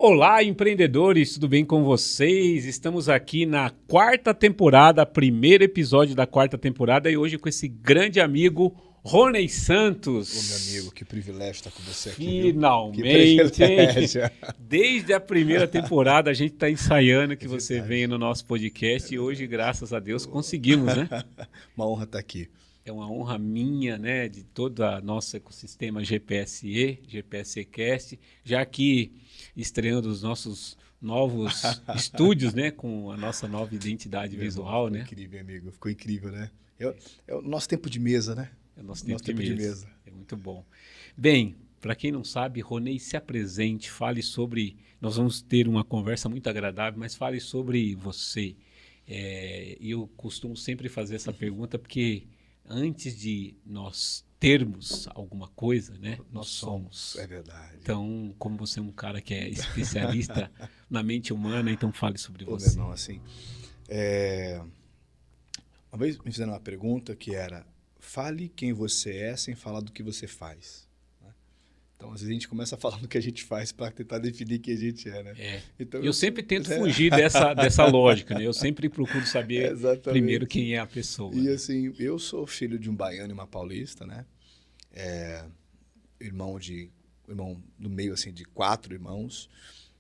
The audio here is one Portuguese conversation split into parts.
Olá, empreendedores, tudo bem com vocês? Estamos aqui na quarta temporada, primeiro episódio da quarta temporada e hoje com esse grande amigo, Rony Santos. Ô, meu amigo, que privilégio estar com você aqui, viu? Finalmente, hein? Privilégio. Desde a primeira temporada a gente está ensaiando que É você verdade. venha no nosso podcast e hoje, graças a Deus, conseguimos, né? Uma honra estar aqui. É uma honra minha, né, de todo o nosso ecossistema GPSE, GPSEcast, já que estreando os nossos novos estúdios, né, com a nossa nova identidade Meu irmão, visual, ficou né? incrível, amigo. Ficou incrível, né? É o nosso tempo de mesa, né? É o nosso Nosso tempo tempo de de mesa. mesa. É muito bom. Bem, para quem não sabe, Ronei, se apresente, fale sobre. Nós vamos ter uma conversa muito agradável, mas fale sobre você. E eu costumo sempre fazer essa pergunta porque antes de nós termos alguma coisa, né, nós somos. É verdade. Então, como você é um cara que é especialista na mente humana, então fale sobre Ô, meu você. irmão, assim, é, uma vez me fizeram uma pergunta que era: fale quem você é sem falar do que você faz. Né? Então, às vezes a gente começa a falar do que a gente faz para tentar definir quem a gente é, né? É. Então, Eu sempre tento É. fugir dessa lógica, né? Eu sempre procuro saber primeiro Exatamente. quem é a pessoa. E Né? assim, eu sou filho de um baiano e uma paulista, né? Irmão do meio assim de 4 irmãos.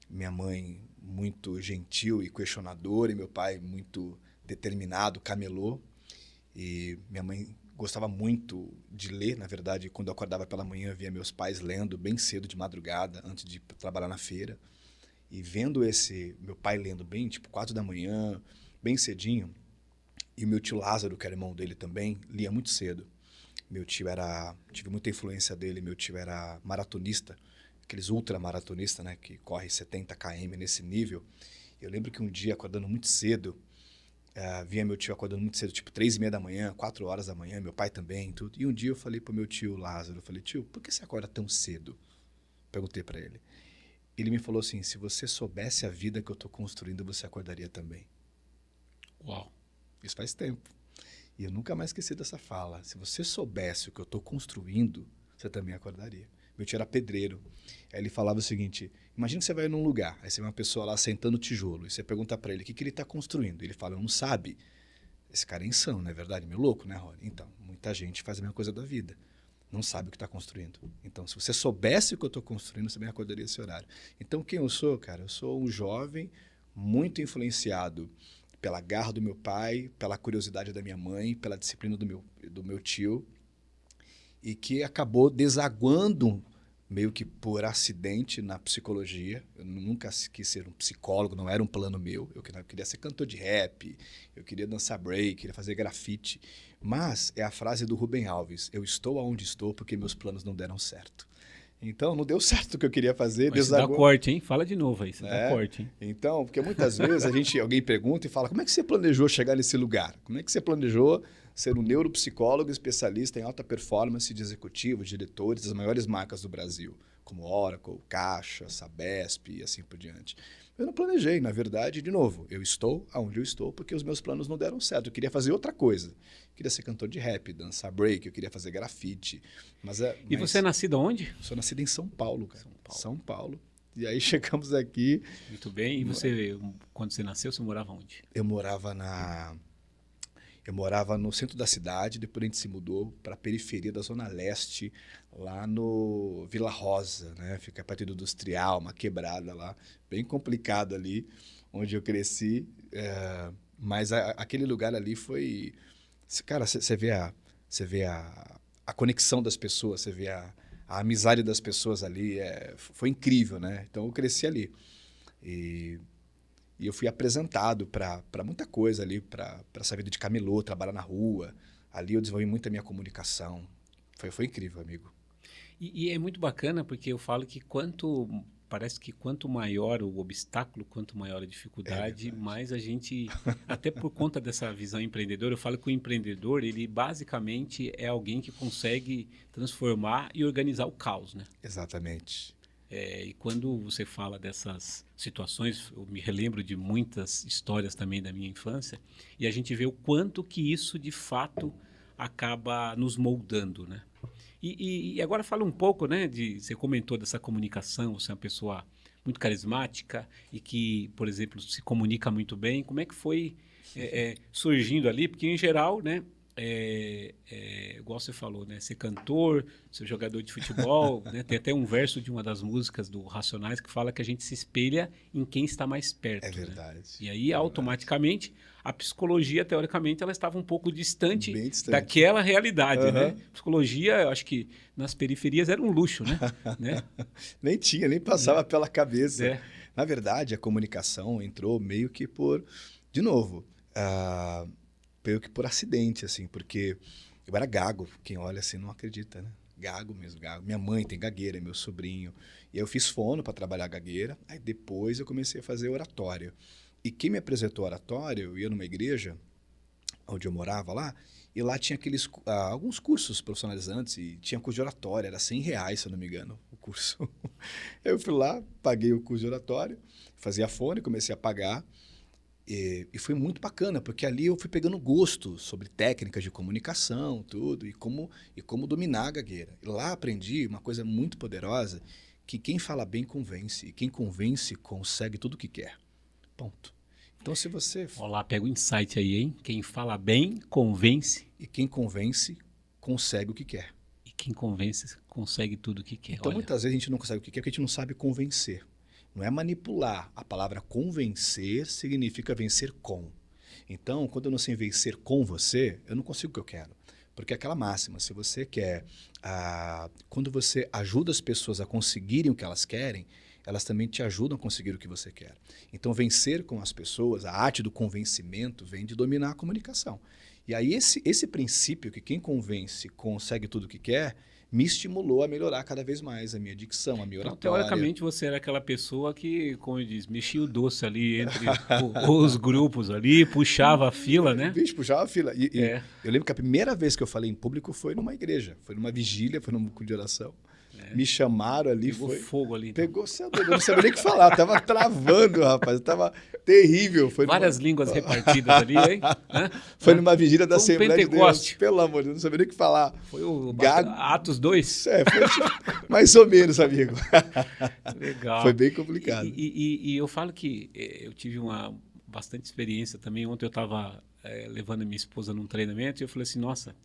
Minha mãe muito gentil e questionadora e meu pai muito determinado, camelô. E minha mãe gostava muito de ler, na verdade, quando eu acordava pela manhã, eu via meus pais lendo bem cedo de madrugada, antes de trabalhar na feira. E vendo esse meu pai lendo bem, tipo 4 da manhã, bem cedinho, e o meu tio Lázaro, que era irmão dele também, lia muito cedo. Tive muita influência dele, meu tio era maratonista, aqueles ultramaratonistas, né, que corre 70 km nesse nível. Eu lembro que um dia, acordando muito cedo, via meu tio acordando muito cedo, tipo 3:30 da manhã, 4 horas da manhã, meu pai também, tudo. E um dia eu falei pro meu tio Lázaro, eu falei: tio, por que você acorda tão cedo? Perguntei para ele. Ele me falou assim: se você soubesse a vida que eu estou construindo, você acordaria também. Uau. Isso faz tempo. E eu nunca mais esqueci dessa fala. Se você soubesse o que eu estou construindo, você também acordaria. Meu tio era pedreiro. Aí ele falava o seguinte: imagina que você vai num lugar, aí você vê uma pessoa lá sentando tijolo, e você pergunta para ele o que ele está construindo. Ele fala: não sabe. Esse cara é insano, não é verdade? Meio louco, né, Rony? Então, muita gente faz a mesma coisa da vida. Não sabe o que está construindo. Então, se você soubesse o que eu estou construindo, você também acordaria esse horário. Então, quem eu sou, cara? Eu sou um jovem muito influenciado pela garra do meu pai, pela curiosidade da minha mãe, pela disciplina do meu tio, e que acabou desaguando meio que por acidente na psicologia. Eu nunca quis ser um psicólogo, não era um plano meu. Eu queria ser cantor de rap, eu queria dançar break, queria fazer grafite. Mas é a frase do Rubem Alves: eu estou onde estou porque meus planos não deram certo. Então, não deu certo o que eu queria fazer, Mas isso dá desagou. corte, hein? Fala de novo aí, isso dá É, corte, hein? então, porque muitas vezes alguém pergunta e fala: como é que você planejou chegar nesse lugar? Como é que você planejou ser um neuropsicólogo especialista em alta performance de executivos, diretores das maiores marcas do Brasil, como Oracle, Caixa, Sabesp e assim por diante? Eu não planejei, na verdade, de novo, eu estou onde eu estou porque os meus planos não deram certo. Eu queria fazer outra coisa. Eu queria ser cantor de rap, dançar break, eu queria fazer grafite. E você é nascido onde? Sou nascido em São Paulo, cara. São Paulo. São Paulo. E aí chegamos aqui. Muito bem. E você, quando você nasceu, você morava onde? Eu morava no centro da cidade, depois a gente se mudou para a periferia da Zona Leste, lá no Vila Rosa, né? Fica perto do Industrial, uma quebrada lá, bem complicado ali, onde eu cresci. Mas aquele lugar ali foi... Cara, você vê a conexão das pessoas, você vê a amizade das pessoas ali, foi incrível, né? Então eu cresci ali. E eu fui apresentado para muita coisa ali, para essa vida de camelô, trabalhar na rua. Ali eu desenvolvi muito a minha comunicação. Foi incrível, amigo. E é muito bacana porque eu falo que parece que quanto maior o obstáculo, quanto maior a dificuldade, mais a gente, até por conta dessa visão empreendedora, eu falo que o empreendedor, ele basicamente é alguém que consegue transformar e organizar o caos, né? Exatamente. E quando você fala dessas situações, eu me relembro de muitas histórias também da minha infância, e a gente vê o quanto que isso de fato acaba nos moldando, né? E agora fala um pouco, né, você comentou dessa comunicação, você é uma pessoa muito carismática e que, por exemplo, se comunica muito bem. Como é que foi surgindo ali? Porque, em geral, né, igual você falou, né, ser cantor, ser jogador de futebol, né, tem até um verso de uma das músicas do Racionais que fala que a gente se espelha em quem está mais perto. É Né? verdade. E aí, é automaticamente, verdade. a psicologia, teoricamente, ela estava um pouco distante Bem distante. daquela realidade, né? Uhum. Psicologia, eu acho que nas periferias era um luxo, né? Nem tinha, nem passava pela cabeça. É. Na verdade, a comunicação entrou meio que por, de novo, meio que por acidente, assim, porque eu era gago. Quem olha assim não acredita, né? Gago mesmo, gago. Minha mãe tem gagueira, meu sobrinho. E aí eu fiz fono para trabalhar gagueira. Aí depois eu comecei a fazer oratório. E quem me apresentou oratório, eu ia numa igreja onde eu morava lá, e lá tinha alguns cursos profissionalizantes, e tinha curso de oratório, era R$ 100, se eu não me engano, o curso. Eu fui lá, paguei o curso de oratório, fazia fone, comecei a pagar, e foi muito bacana, porque ali eu fui pegando gosto sobre técnicas de comunicação, tudo, e como dominar a gagueira. E lá aprendi uma coisa muito poderosa, que quem fala bem convence, e quem convence consegue tudo o que quer. Ponto. Então, se você... Olá, pega o insight aí, hein? Quem fala bem, convence. E quem convence, consegue o que quer. E quem convence, consegue tudo o que quer. Então, muitas vezes a gente não consegue o que quer porque a gente não sabe convencer. Não é manipular. A palavra convencer significa vencer com. Então, quando eu não sei vencer com você, eu não consigo o que eu quero. Porque é aquela máxima, se você quer... quando você ajuda as pessoas a conseguirem o que elas querem, elas também te ajudam a conseguir o que você quer. Então, vencer com as pessoas, a arte do convencimento, vem de dominar a comunicação. E aí, esse princípio que quem convence consegue tudo o que quer, me estimulou a melhorar cada vez mais a minha dicção, a minha Então, oratória. teoricamente, você era aquela pessoa que, como eu disse, mexia o doce ali entre os grupos ali, puxava a fila, né? Bicho, puxava a fila. É. Eu lembro que a primeira vez que eu falei em público foi numa igreja, foi numa vigília, foi num culto de oração. Me chamaram ali, Pegou fogo ali. Então. Pegou, eu não sabia nem o que falar, eu tava travando, rapaz, tava terrível. Várias línguas repartidas ali, hein? Foi numa vigília da Foi um Assembleia de Deus. Pentecoste. Pelo amor de Deus, não sabia nem o que falar. Foi o Gago. Atos 2? Foi mais ou menos, amigo. Legal. Foi bem complicado. E eu falo que eu tive bastante experiência também. Ontem eu estava levando minha esposa num treinamento e eu falei assim, nossa,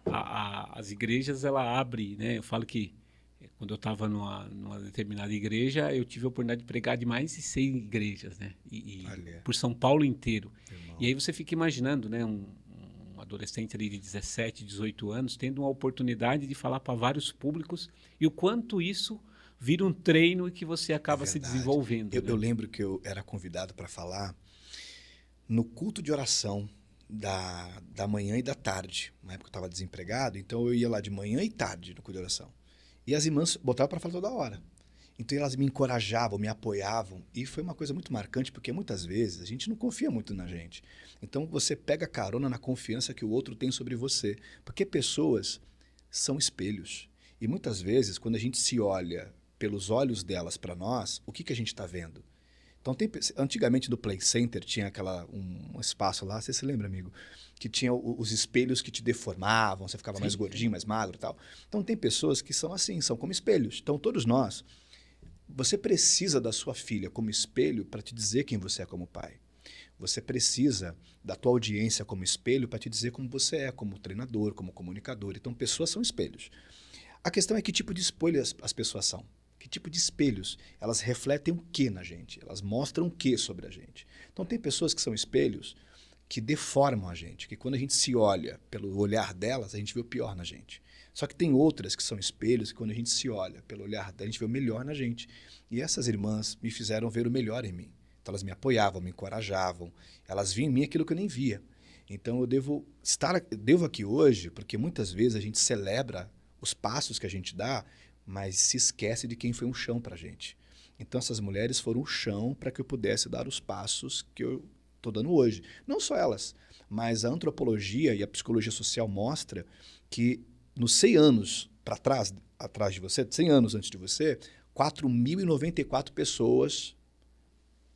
as igrejas, ela abre, né? Eu falo que quando eu estava numa determinada igreja, eu tive a oportunidade de pregar de mais de 100 igrejas, né? Por São Paulo inteiro. Irmão. E aí você fica imaginando, né? Um adolescente ali de 17, 18 anos, tendo uma oportunidade de falar para vários públicos e o quanto isso vira um treino e que você acaba se desenvolvendo. Eu lembro que eu era convidado para falar no culto de oração da manhã e da tarde. Na época eu estava desempregado, então eu ia lá de manhã e tarde no culto de oração. E as irmãs botavam para falar toda hora. Então elas me encorajavam, me apoiavam. E foi uma coisa muito marcante, porque muitas vezes a gente não confia muito na gente. Então você pega carona na confiança que o outro tem sobre você. Porque pessoas são espelhos. E muitas vezes, quando a gente se olha pelos olhos delas para nós, o que a gente está vendo? Então, antigamente no Play Center tinha um espaço lá, você se lembra, amigo? Que tinha os espelhos que te deformavam, você ficava mais gordinho, mais magro e tal. Então, tem pessoas que são assim, são como espelhos. Então, todos nós, você precisa da sua filha como espelho para te dizer quem você é como pai. Você precisa da tua audiência como espelho para te dizer como você é, como treinador, como comunicador. Então, pessoas são espelhos. A questão é que tipo de espelho as pessoas são. Que tipo de espelhos? Elas refletem o que na gente? Elas mostram o que sobre a gente? Então, tem pessoas que são espelhos que deformam a gente, que quando a gente se olha pelo olhar delas, a gente vê o pior na gente. Só que tem outras que são espelhos que quando a gente se olha pelo olhar delas, a gente vê o melhor na gente. E essas irmãs me fizeram ver o melhor em mim. Então, elas me apoiavam, me encorajavam, elas viam em mim aquilo que eu nem via. Então, eu devo aqui hoje, porque muitas vezes a gente celebra os passos que a gente dá, mas se esquece de quem foi um chão para a gente. Então, essas mulheres foram o chão para que eu pudesse dar os passos que eu estou dando hoje. Não só elas, mas a antropologia e a psicologia social mostra que nos 100 anos para atrás de você, 100 anos antes de você, 4.094 pessoas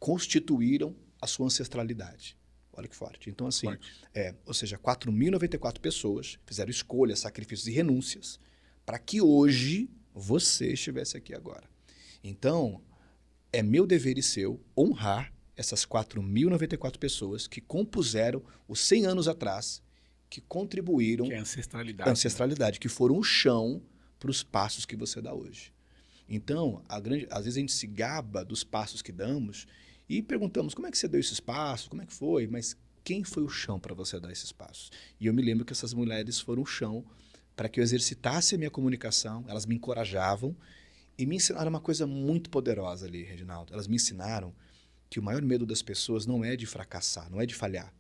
constituíram a sua ancestralidade. Olha que forte. Então, assim, ou seja, 4.094 pessoas fizeram escolhas, sacrifícios e renúncias para que hoje você estivesse aqui agora. Então, é meu dever e seu honrar essas 4.094 pessoas que compuseram os 100 anos atrás, que contribuíram Que é à ancestralidade. ancestralidade, que foram o chão para os passos que você dá hoje. Então, às vezes a gente se gaba dos passos que damos e perguntamos como é que você deu esses passos, como é que foi, mas quem foi o chão para você dar esses passos? E eu me lembro que essas mulheres foram o chão para que eu exercitasse a minha comunicação, elas me encorajavam e me ensinaram uma coisa muito poderosa ali, Reginaldo. Elas me ensinaram que o maior medo das pessoas não é de fracassar, não é de falhar.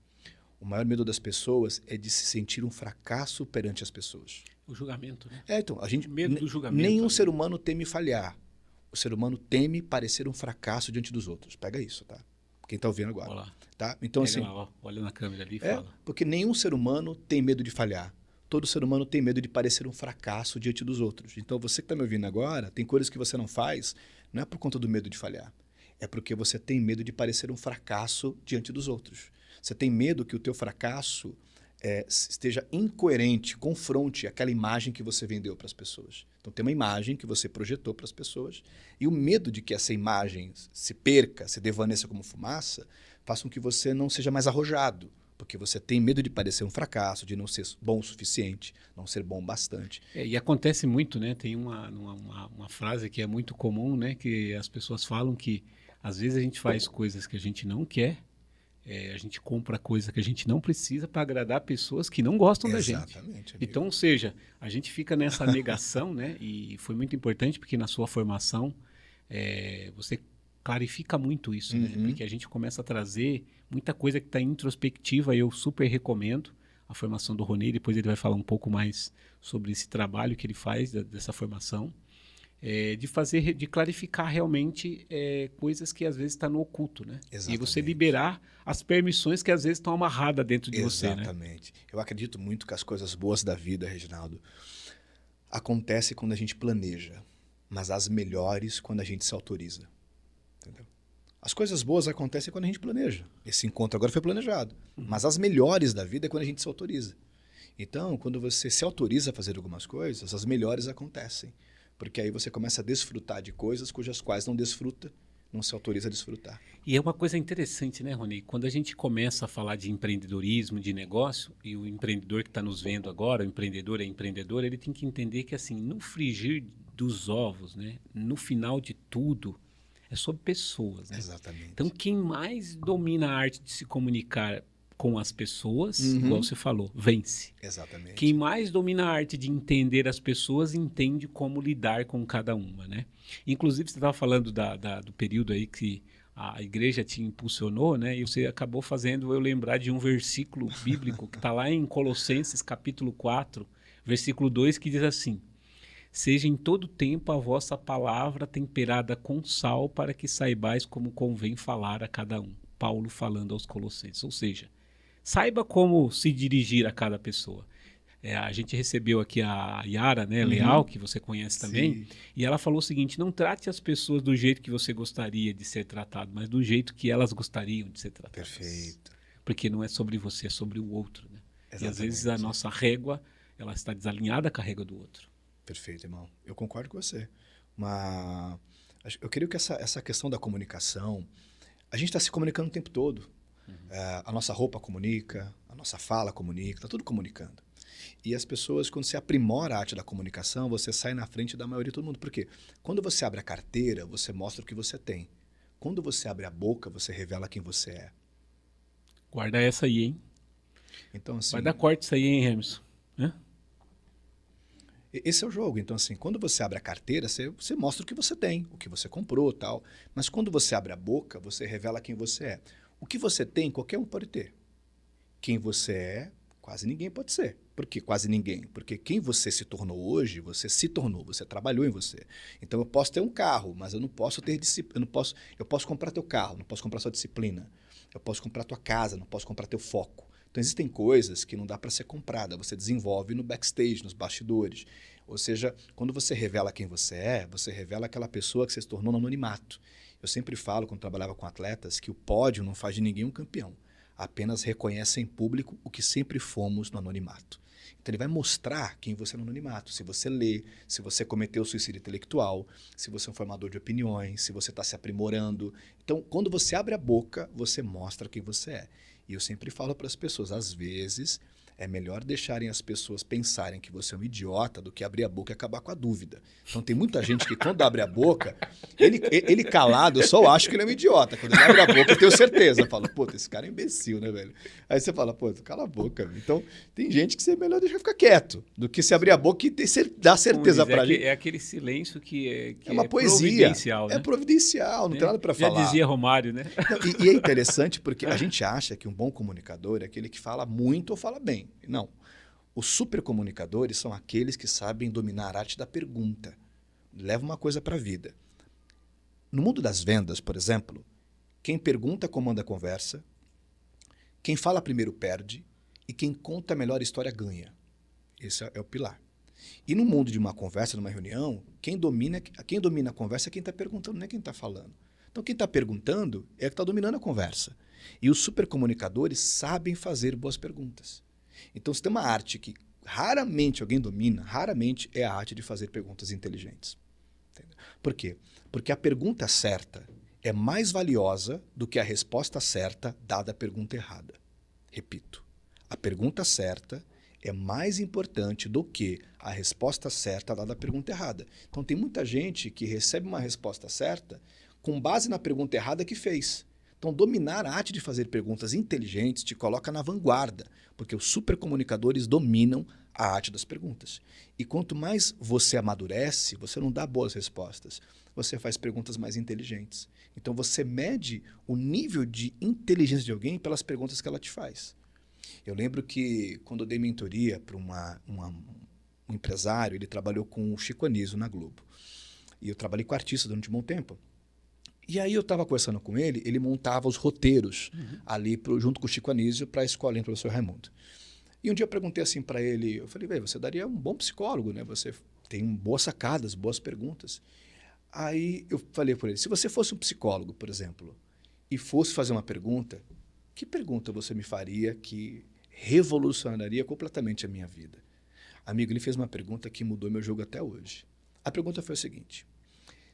O maior medo das pessoas é de se sentir um fracasso perante as pessoas. O julgamento, né? Então, Medo do julgamento. nenhum ali. ser humano teme falhar. O ser humano teme parecer um fracasso diante dos outros. Pega isso, tá? Quem está ouvindo agora. Olha lá. Tá? Então, Pega assim, lá, ó, olha na câmera ali e é, fala. porque nenhum ser humano tem medo de falhar. Todo ser humano tem medo de parecer um fracasso diante dos outros. Então, você que está me ouvindo agora, tem coisas que você não faz, não é por conta do medo de falhar. É porque você tem medo de parecer um fracasso diante dos outros. Você tem medo que o teu fracasso esteja incoerente, confronte aquela imagem que você vendeu para as pessoas. Então, tem uma imagem que você projetou para as pessoas e o medo de que essa imagem se perca, se desvaneça como fumaça, faz com que você não seja mais arrojado, porque você tem medo de parecer um fracasso, de não ser bom o suficiente, não ser bom bastante. E acontece muito, né? Tem uma frase que é muito comum, né? Que as pessoas falam que às vezes a gente faz coisas que a gente não quer, a gente compra coisa que a gente não precisa para agradar pessoas que não gostam da gente. Exatamente, amigo. Então, ou seja, a gente fica nessa negação, né? E foi muito importante porque na sua formação você clarifica muito isso, né? Porque a gente começa a trazer muita coisa que está introspectiva e eu super recomendo a formação do Ronei. Depois ele vai falar um pouco mais sobre esse trabalho que ele faz dessa formação. De clarificar realmente coisas que às vezes estão no oculto, né? Exatamente. E você liberar as permissões que às vezes estão amarradas dentro de você, né? Exatamente. Eu acredito muito que as coisas boas da vida, Reginaldo, acontecem quando a gente planeja, mas as melhores quando a gente se autoriza. Entendeu? As coisas boas acontecem quando a gente planeja. Esse encontro agora foi planejado. Mas as melhores da vida é quando a gente se autoriza. Então, quando você se autoriza a fazer algumas coisas, as melhores acontecem. Porque aí você começa a desfrutar de coisas cujas quais não desfruta, não se autoriza a desfrutar. E é uma coisa interessante, né, Rony? Quando a gente começa a falar de empreendedorismo, de negócio, e o empreendedor que está nos vendo agora, o empreendedor é empreendedor, ele tem que entender que, assim, no frigir dos ovos, né, no final de tudo, é sobre pessoas, né? Exatamente. Então, quem mais domina a arte de se comunicar com as pessoas, igual você falou, vence. Exatamente. Quem mais domina a arte de entender as pessoas entende como lidar com cada uma, né? Inclusive, você estava falando do período aí que a igreja te impulsionou, né? E você acabou fazendo eu lembrar de um versículo bíblico que está lá em Colossenses, capítulo 4, versículo 2, que diz assim: seja em todo tempo a vossa palavra temperada com sal, para que saibais como convém falar a cada um. Paulo falando aos Colossenses. Ou seja, saiba como se dirigir a cada pessoa. A gente recebeu aqui a Yara, né, Leal, que você conhece também, Sim. e ela falou o seguinte: não trate as pessoas do jeito que você gostaria de ser tratado, mas do jeito que elas gostariam de ser tratadas. Perfeito. Porque não é sobre você, é sobre o outro, né? E às vezes a Exatamente. nossa régua, ela está desalinhada com a régua do outro. Perfeito, irmão. Eu concordo com você. Eu creio que essa questão da comunicação, a gente está se comunicando o tempo todo. A nossa roupa comunica, a nossa fala comunica, está tudo comunicando. E as pessoas, quando você aprimora a arte da comunicação, você sai na frente da maioria de todo mundo. Por quê? Quando você abre a carteira, você mostra o que você tem. Quando você abre a boca, você revela quem você é. Guarda essa aí, hein? Então, assim, Vai dar corte isso aí, hein, Hermes? esse é o jogo. Então, assim, quando você abre a carteira, você mostra o que você tem, o que você comprou e tal. Mas quando você abre a boca, você revela quem você é. O que você tem, qualquer um pode ter. Quem você é, quase ninguém pode ser. Por que quase ninguém? Porque quem você se tornou hoje, você se tornou, você trabalhou em você. Então, eu posso ter um carro, mas eu não posso ter disciplina. Eu posso comprar teu carro, não posso comprar sua disciplina. Eu posso comprar tua casa, não posso comprar teu foco. Então, existem coisas que não dá para ser comprada. Você desenvolve no backstage, nos bastidores. Ou seja, quando você revela quem você é, você revela aquela pessoa que você se tornou no anonimato. Eu sempre falo, quando trabalhava com atletas, que o pódio não faz de ninguém um campeão. apenas reconhece em público o que sempre fomos no anonimato. Então ele vai mostrar quem você é no anonimato. Se você lê, se você cometeu suicídio intelectual, se você é um formador de opiniões, se você está se aprimorando. Então, quando você abre a boca, você mostra quem você é. E eu sempre falo para as pessoas, às vezes é melhor deixarem as pessoas pensarem que você é um idiota do que abrir a boca e acabar com a dúvida. Então tem muita gente que quando abre a boca, ele calado, eu só acho que ele é um idiota. Quando ele abre a boca, eu tenho certeza. Eu falo, pô, esse cara é imbecil, né, velho? Aí você fala, pô, cala a boca. Velho. Então tem gente que é melhor deixar ficar quieto do que se abrir a boca e dar certeza pra gente. É aquele silêncio que é uma poesia. Providencial, né? É providencial, não tem nada pra falar. Já dizia Romário, né? Não, e é interessante porque a gente acha que um bom comunicador é aquele que fala muito ou fala bem. Não. Os supercomunicadores são aqueles que sabem dominar a arte da pergunta. Leva uma coisa para a vida. No mundo das vendas, por exemplo, quem pergunta comanda a conversa, quem fala primeiro perde e quem conta a melhor história ganha. Esse é o pilar. E no mundo de uma conversa, numa reunião, quem domina a conversa é quem está perguntando, não é quem está falando. Então quem está perguntando é que está dominando a conversa. E os supercomunicadores sabem fazer boas perguntas. Então, se tem uma arte que raramente alguém domina, raramente é a arte de fazer perguntas inteligentes. Entendeu? Por quê? Porque a pergunta certa é mais valiosa do que a resposta certa dada a pergunta errada. Repito, a pergunta certa é mais importante do que a resposta certa dada a pergunta errada. Então, tem muita gente que recebe uma resposta certa com base na pergunta errada que fez. Então, dominar a arte de fazer perguntas inteligentes te coloca na vanguarda, porque os supercomunicadores dominam a arte das perguntas. E quanto mais você amadurece, você não dá boas respostas, você faz perguntas mais inteligentes. Então, você mede o nível de inteligência de alguém pelas perguntas que ela te faz. Eu lembro que, quando eu dei mentoria para um empresário, ele trabalhou com o Chico Anísio na Globo. E eu trabalhei com artista durante um bom tempo. E aí eu estava conversando com ele, ele montava os roteiros ali junto com o Chico Anísio para a escolinha do professor Raimundo. E um dia eu perguntei assim para ele, eu falei, você daria um bom psicólogo, né? Você tem boas sacadas, boas perguntas. Aí eu falei para ele, se você fosse um psicólogo, por exemplo, e fosse fazer uma pergunta, que pergunta você me faria que revolucionaria completamente a minha vida? Amigo, ele fez uma pergunta que mudou meu jogo até hoje. A pergunta foi a seguinte: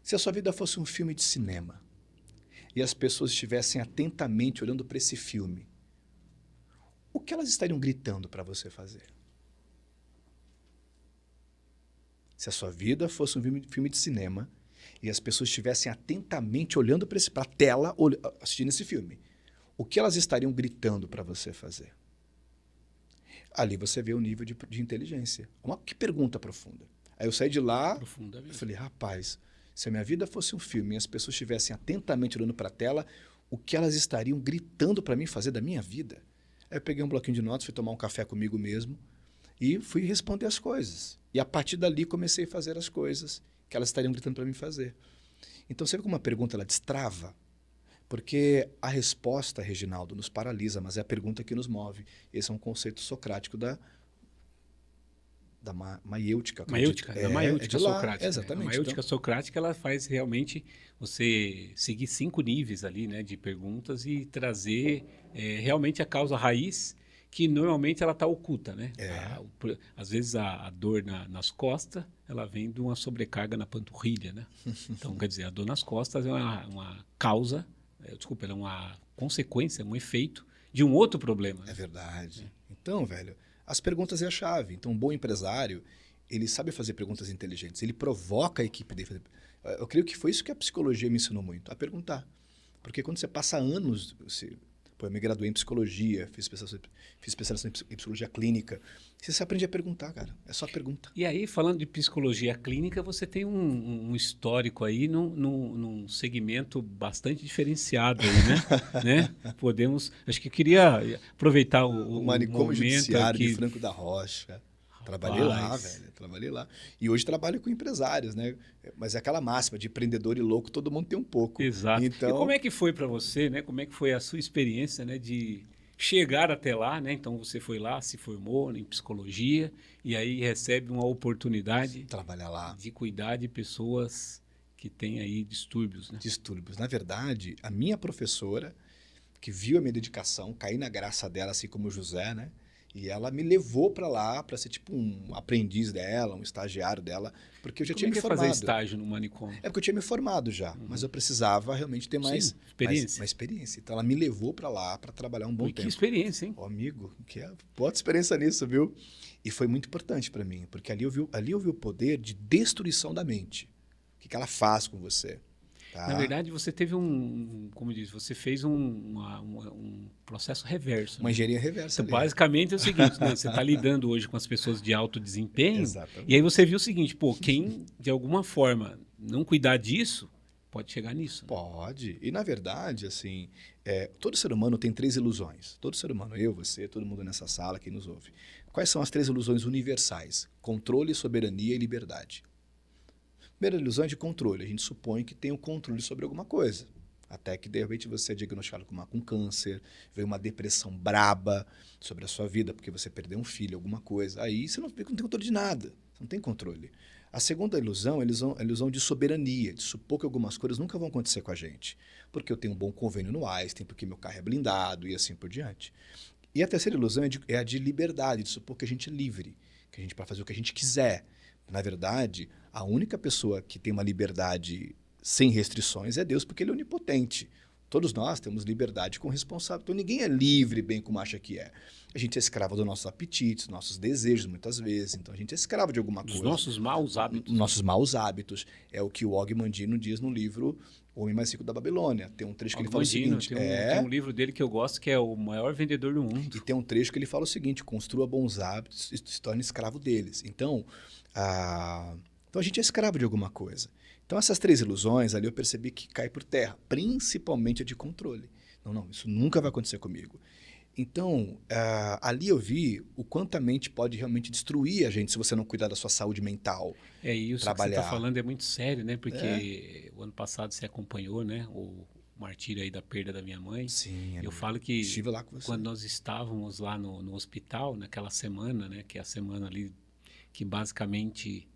se a sua vida fosse um filme de cinema e as pessoas estivessem atentamente olhando para esse filme, o que elas estariam gritando para você fazer? Se a sua vida fosse um filme de cinema e as pessoas estivessem atentamente olhando para a tela, assistindo esse filme, o que elas estariam gritando para você fazer? Ali você vê o nível de inteligência. Que pergunta profunda. Aí eu saí de lá e falei, rapaz, se a minha vida fosse um filme e as pessoas estivessem atentamente olhando para a tela, o que elas estariam gritando para mim fazer da minha vida? Aí eu peguei um bloquinho de notas, fui tomar um café comigo mesmo e fui responder as coisas. E a partir dali comecei a fazer as coisas que elas estariam gritando para mim fazer. Então, você vê como uma pergunta ela destrava? Porque a resposta, Reginaldo, nos paralisa, mas é a pergunta que nos move. Esse é um conceito socrático da maiêutica. Maiêutica, da maiêutica socrática. Exatamente. A maiêutica socrática ela faz realmente você seguir 5 níveis ali, né, de perguntas e trazer realmente a causa raiz, que normalmente ela está oculta, né? Às vezes a dor nas costas, ela vem de uma sobrecarga na panturrilha, né? Então, quer dizer, a dor nas costas é uma causa, ela é uma consequência, um efeito de um outro problema. Né? É verdade. Então, velho, as perguntas é a chave. Então, um bom empresário, ele sabe fazer perguntas inteligentes. Ele provoca a equipe dele. Eu creio que foi isso que a psicologia me ensinou muito, a perguntar. Porque quando você passa anos... eu me graduei em psicologia, fiz especialização em psicologia clínica. Você aprende a perguntar, cara. É só pergunta. E aí, falando de psicologia clínica, você tem um histórico aí num segmento bastante diferenciado aí, né? Podemos... Acho que queria aproveitar o manicômio judiciário aqui. de Franco da Rocha. Trabalhei lá, velho. Trabalhei lá. E hoje trabalho com empresários, né? Mas é aquela máxima de empreendedor e louco, todo mundo tem um pouco. Exato. Então... E como é que foi para você, né? Como é que foi a sua experiência, né? De chegar até lá, né? Então você foi lá, se formou em psicologia e aí recebe uma oportunidade trabalhar lá, de cuidar de pessoas que têm aí distúrbios, né? Distúrbios. Na verdade, a minha professora, que viu a minha dedicação, caí na graça dela, assim como o José, né? E ela me levou para lá para ser tipo um aprendiz dela, um estagiário dela, porque eu já Como tinha é me que é fazer formado. estágio no manicômio? É porque eu tinha me formado já, mas eu precisava realmente ter Sim, uma experiência. experiência. Então ela me levou para lá para trabalhar um bom Ui, que tempo. experiência, hein? Ó, amigo, que é boa experiência nisso, viu? E foi muito importante para mim, porque ali eu vi o poder de destruição da mente. O que que ela faz com você, Na tá? verdade, você teve como diz, você fez um processo reverso, Uma né? engenharia reversa Então, ali. basicamente é o seguinte, né? Você está lidando hoje com as pessoas de alto desempenho, e aí Exatamente. você viu o seguinte, pô, quem de alguma forma não cuidar disso, pode chegar nisso, né? Pode. E na verdade, assim, todo ser humano tem 3 ilusões. Todo ser humano, eu, você, todo mundo nessa sala, quem nos ouve. Quais são as 3 ilusões universais? Controle, soberania e liberdade. Primeira ilusão é de controle. A gente supõe que tem o controle sobre alguma coisa. Até que, de repente, você é diagnosticado com câncer, veio uma depressão braba sobre a sua vida, porque você perdeu um filho, alguma coisa. Aí você não tem controle de nada. Você não tem controle. A segunda ilusão é a ilusão de soberania, de supor que algumas coisas nunca vão acontecer com a gente. Porque eu tenho um bom convênio no Einstein, porque meu carro é blindado e assim por diante. E a terceira ilusão é a de liberdade, de supor que a gente é livre, que a gente pode fazer o que a gente quiser. Na verdade, a única pessoa que tem uma liberdade sem restrições é Deus, porque ele é onipotente. Todos nós temos liberdade com responsabilidade. Então ninguém é livre bem como acha que é. A gente é escravo dos nossos apetites, dos nossos desejos, muitas vezes. Então a gente é escravo de alguma Dos coisa. nossos maus hábitos, né? Nossos maus hábitos. É o que o Og Mandino diz no livro O Homem Mais Rico da Babilônia. Tem um trecho que ele Og fala o Mandino, seguinte: tem um livro dele que eu gosto que é o maior vendedor do e mundo. tem um trecho que ele fala o seguinte: construa bons hábitos e se torne escravo deles. Então, então a gente é escravo de alguma coisa. Então essas 3 ilusões ali eu percebi que cai por terra, principalmente a de controle. Não, não, isso nunca vai acontecer comigo. Então, ali eu vi o quanto a mente pode realmente destruir a gente se você não cuidar da sua saúde mental, É isso que você está trabalhar. falando é muito sério, né? É, Porque o ano passado você acompanhou, né? O martírio aí da perda da minha mãe. sim, Eu falo que estive lá com você. quando nós estávamos lá no hospital, naquela semana, né? Que é a semana ali que basicamente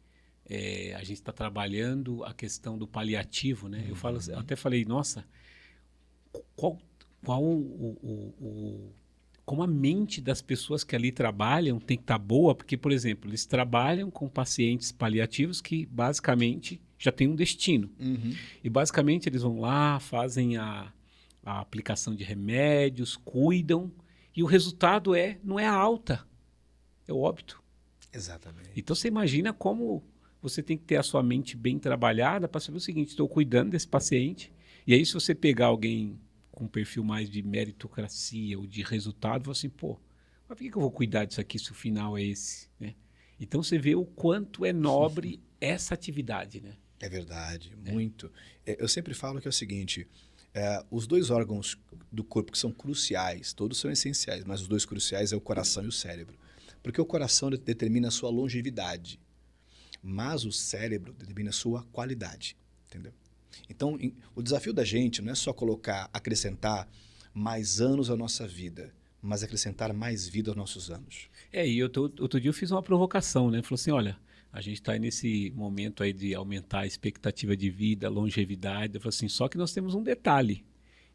a gente está trabalhando a questão do paliativo, né? Eu até falei, nossa, qual, como a mente das pessoas que ali trabalham tem que estar boa, porque, por exemplo, eles trabalham com pacientes paliativos que basicamente já têm um destino. Uhum. E basicamente eles vão lá, fazem a aplicação de remédios, cuidam, e o resultado não é a alta, é o óbito. Então Exatamente. você imagina como você tem que ter a sua mente bem trabalhada para saber o seguinte: estou cuidando desse paciente. E aí, se você pegar alguém com um perfil mais de meritocracia ou de resultado, você assim, pô, mas por que eu vou cuidar disso aqui se o final é esse? Né? Então você vê o quanto é nobre essa atividade, né? É verdade, muito. Eu sempre falo que é o seguinte: os 2 órgãos do corpo que são cruciais, todos são essenciais, mas os 2 cruciais é o coração e o cérebro. Porque o coração determina a sua longevidade, mas o cérebro determina a sua qualidade, entendeu? Então, o desafio da gente não é só acrescentar mais anos à nossa vida, mas acrescentar mais vida aos nossos anos. E outro dia eu fiz uma provocação, né? Falou assim, olha, a gente está nesse momento aí de aumentar a expectativa de vida, a longevidade. Eu falei assim, só que nós temos um detalhe,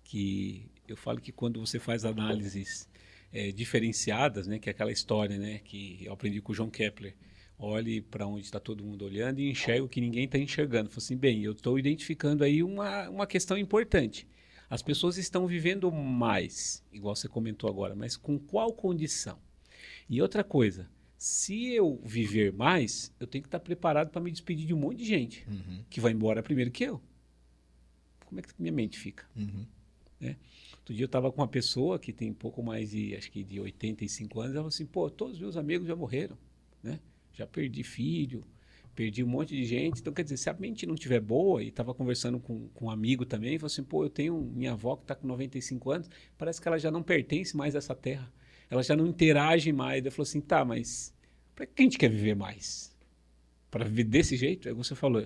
que eu falo que quando você faz análises diferenciadas, né? Que é aquela história, né? Que eu aprendi com o João Kepler. Olhe para onde está todo mundo olhando e enxerga o que ninguém está enxergando. Falei assim, bem, eu estou identificando aí uma questão importante. As pessoas estão vivendo mais, igual você comentou agora, mas com qual condição? E outra coisa, se eu viver mais, eu tenho que estar preparado para me despedir de um monte de gente Uhum, que vai embora primeiro que eu. Como é que minha mente fica? uhum. Né? Outro dia eu estava com uma pessoa que tem pouco mais de, acho que de 85 anos, ela falou assim, pô, todos os meus amigos já morreram, né? Já perdi filho, perdi um monte de gente. Então, quer dizer, se a mente não estiver boa, e estava conversando com um amigo também, falou assim, pô, eu tenho minha avó que está com 95 anos, parece que ela já não pertence mais a essa terra. Ela já não interage mais. Ele falou assim, tá, mas para que a gente quer viver mais? Para viver desse jeito? É como você falou.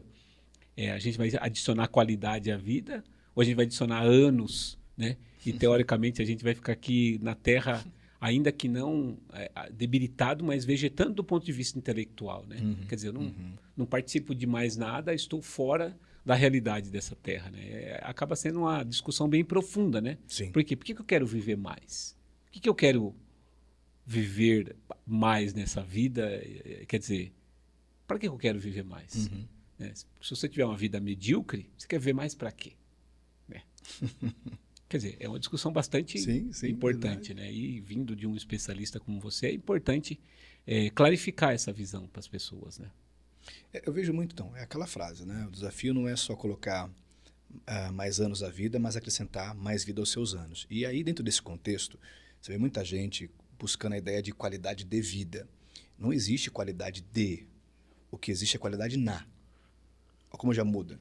A gente vai adicionar qualidade à vida ou a gente vai adicionar anos, né? E teoricamente a gente vai ficar aqui na Terra, ainda que não debilitado, mas vegetando do ponto de vista intelectual, né? Uhum, Quer dizer, eu uhum. não participo de mais nada, estou fora da realidade dessa terra, né? Acaba sendo uma discussão bem profunda, né? Sim. Por quê? Por que que eu quero viver mais? Por que que eu quero viver mais nessa vida? Quer dizer, para que eu quero viver mais? Uhum. Né? Se você tiver uma vida medíocre, você quer viver mais para quê? Né? Quer dizer, é uma discussão bastante Sim, sim, importante, verdade. né? E vindo de um especialista como você, é importante clarificar essa visão para as pessoas, né? Eu vejo muito, então, é aquela frase, né? O desafio não é só colocar mais anos à vida, mas acrescentar mais vida aos seus anos. E aí, dentro desse contexto, você vê muita gente buscando a ideia de qualidade de vida. Não existe qualidade de, o que existe é qualidade na. Olha como já muda.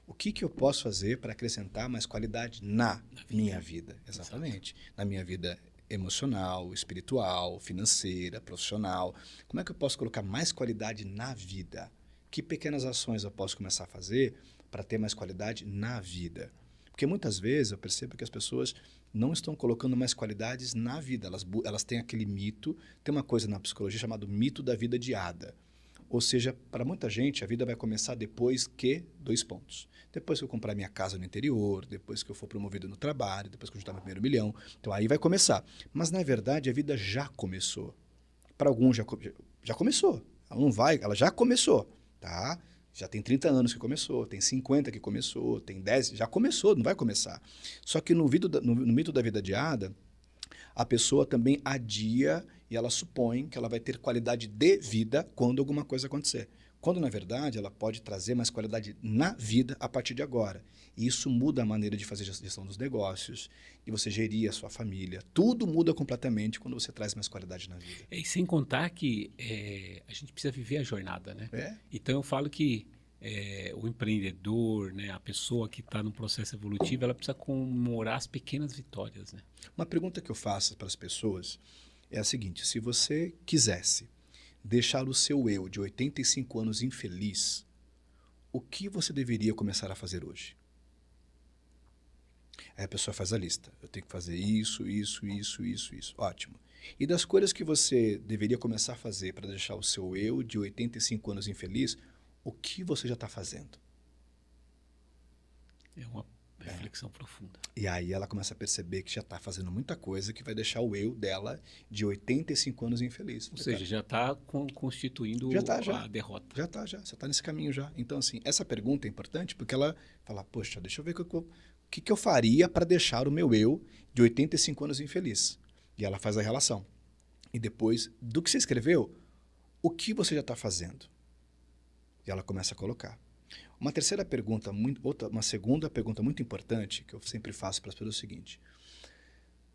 O que eu posso fazer para acrescentar mais qualidade na minha vida? Exato. Exatamente. Na minha vida emocional, espiritual, financeira, profissional. Como é que eu posso colocar mais qualidade na vida? Que pequenas ações eu posso começar a fazer para ter mais qualidade na vida? Porque muitas vezes eu percebo que as pessoas não estão colocando mais qualidades na vida. Elas têm aquele mito, tem uma coisa na psicologia chamada mito da vida adiada. Ou seja, para muita gente, a vida vai começar depois que, dois pontos. Depois que eu comprar minha casa no interior, depois que eu for promovido no trabalho, depois que eu juntar meu primeiro milhão. Então aí vai começar. Mas na verdade a vida já começou. Para alguns já começou. Ela não vai, ela já começou, tá? Já tem 30 anos que começou, tem 50 que começou, tem 10, já começou, não vai começar. Só que no mito da vida adiada, a pessoa também adia e ela supõe que ela vai ter qualidade de vida quando alguma coisa acontecer. Quando, na verdade, ela pode trazer mais qualidade na vida a partir de agora. E isso muda a maneira de fazer gestão dos negócios, de você gerir a sua família. Tudo muda completamente quando você traz mais qualidade na vida. E sem contar que a gente precisa viver a jornada, né? É? Então eu falo que o empreendedor, né, a pessoa que está no processo evolutivo, ela precisa comemorar as pequenas vitórias, né? Uma pergunta que eu faço para as pessoas é a seguinte: se você quisesse deixar o seu eu de 85 anos infeliz, o que você deveria começar a fazer hoje? Aí a pessoa faz a lista. Eu tenho que fazer isso, isso, isso, isso, isso. Ótimo. E das coisas que você deveria começar a fazer para deixar o seu eu de 85 anos infeliz, o que você já está fazendo? É uma reflexão profunda. E aí ela começa a perceber que já está fazendo muita coisa que vai deixar o eu dela de 85 anos infeliz. Ou seja, já está constituindo Já está, já. a derrota. Já está, já. Você está nesse caminho já. Então, assim, essa pergunta é importante porque ela fala, poxa, deixa eu ver o que eu faria para deixar o meu eu de 85 anos infeliz. E ela faz a relação. E depois, do que você escreveu, o que você já está fazendo? E ela começa a colocar. Uma terceira pergunta, uma segunda pergunta muito importante que eu sempre faço para as pessoas é o seguinte: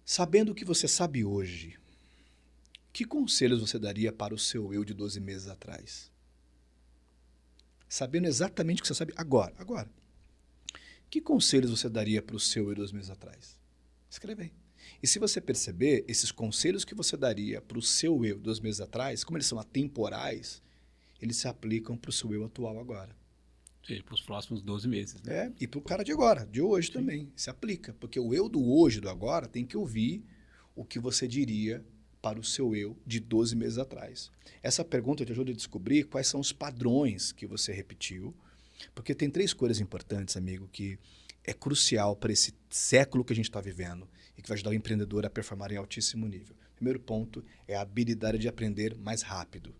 sabendo o que você sabe hoje, que conselhos você daria para o seu eu de 12 meses atrás? Sabendo exatamente o que você sabe agora. Que conselhos você daria para o seu eu de 12 meses atrás? Escreve aí. E se você perceber, esses conselhos que você daria para o seu eu 2 meses atrás, como eles são atemporais, eles se aplicam para o seu eu atual agora. Ou seja, para os próximos 12 meses, né? E para o cara de agora, de hoje também, se aplica. Porque o eu do hoje, do agora, tem que ouvir o que você diria para o seu eu de 12 meses atrás. Essa pergunta te ajuda a descobrir quais são os padrões que você repetiu, porque tem 3 coisas importantes, amigo, que é crucial para esse século que a gente está vivendo e que vai ajudar o empreendedor a performar em altíssimo nível. Primeiro ponto é a habilidade de aprender mais rápido.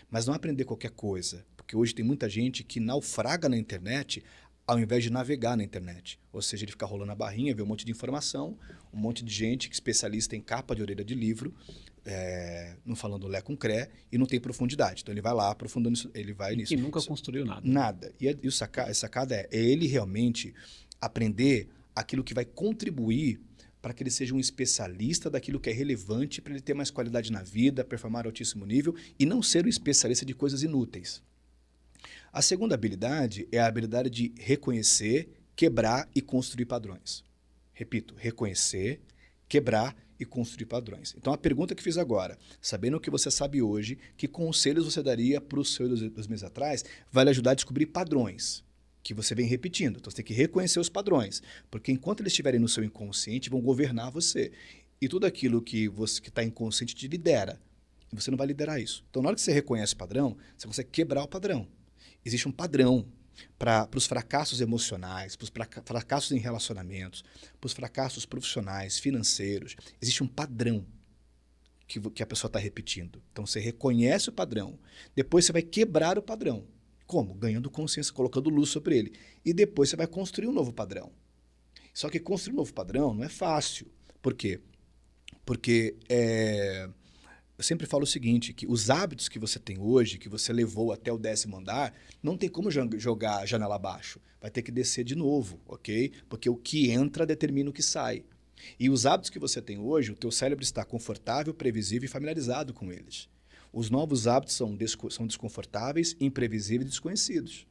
Mas não aprender qualquer coisa, porque hoje tem muita gente que naufraga na internet ao invés de navegar na internet. Ou seja, ele fica rolando a barrinha, vê um monte de informação, um monte de gente que é especialista em capa de orelha de livro, não falando lé com cré, e não tem profundidade. Então ele vai lá aprofundando isso, ele vai nisso. Que nunca construiu nada. Nada. E a sacada é ele realmente aprender aquilo que vai contribuir para que ele seja um especialista daquilo que é relevante para ele ter mais qualidade na vida, performar a altíssimo nível e não ser um especialista de coisas inúteis. A segunda habilidade é a habilidade de reconhecer, quebrar e construir padrões. Repito, reconhecer, quebrar e construir padrões. Então, a pergunta que fiz agora, sabendo o que você sabe hoje, que conselhos você daria para o seu 2 meses atrás, vai lhe ajudar a descobrir padrões que você vem repetindo. Então, você tem que reconhecer os padrões, porque enquanto eles estiverem no seu inconsciente, vão governar você. E tudo aquilo que está inconsciente te lidera. E você não vai liderar isso. Então, na hora que você reconhece o padrão, você consegue quebrar o padrão. Existe um padrão para os fracassos emocionais, para os fracassos em relacionamentos, para os fracassos profissionais, financeiros, existe um padrão que a pessoa está repetindo. Então, você reconhece o padrão. Depois, você vai quebrar o padrão. Como? Ganhando consciência, colocando luz sobre ele. E depois, você vai construir um novo padrão. Só que construir um novo padrão não é fácil. Por quê? Porque eu sempre falo o seguinte, que os hábitos que você tem hoje, que você levou até o 10º andar, não tem como jogar a janela abaixo. Vai ter que descer de novo, ok? Porque o que entra determina o que sai. E os hábitos que você tem hoje, o teu cérebro está confortável, previsível e familiarizado com eles. Os novos hábitos são desconfortáveis, imprevisíveis e desconhecidos.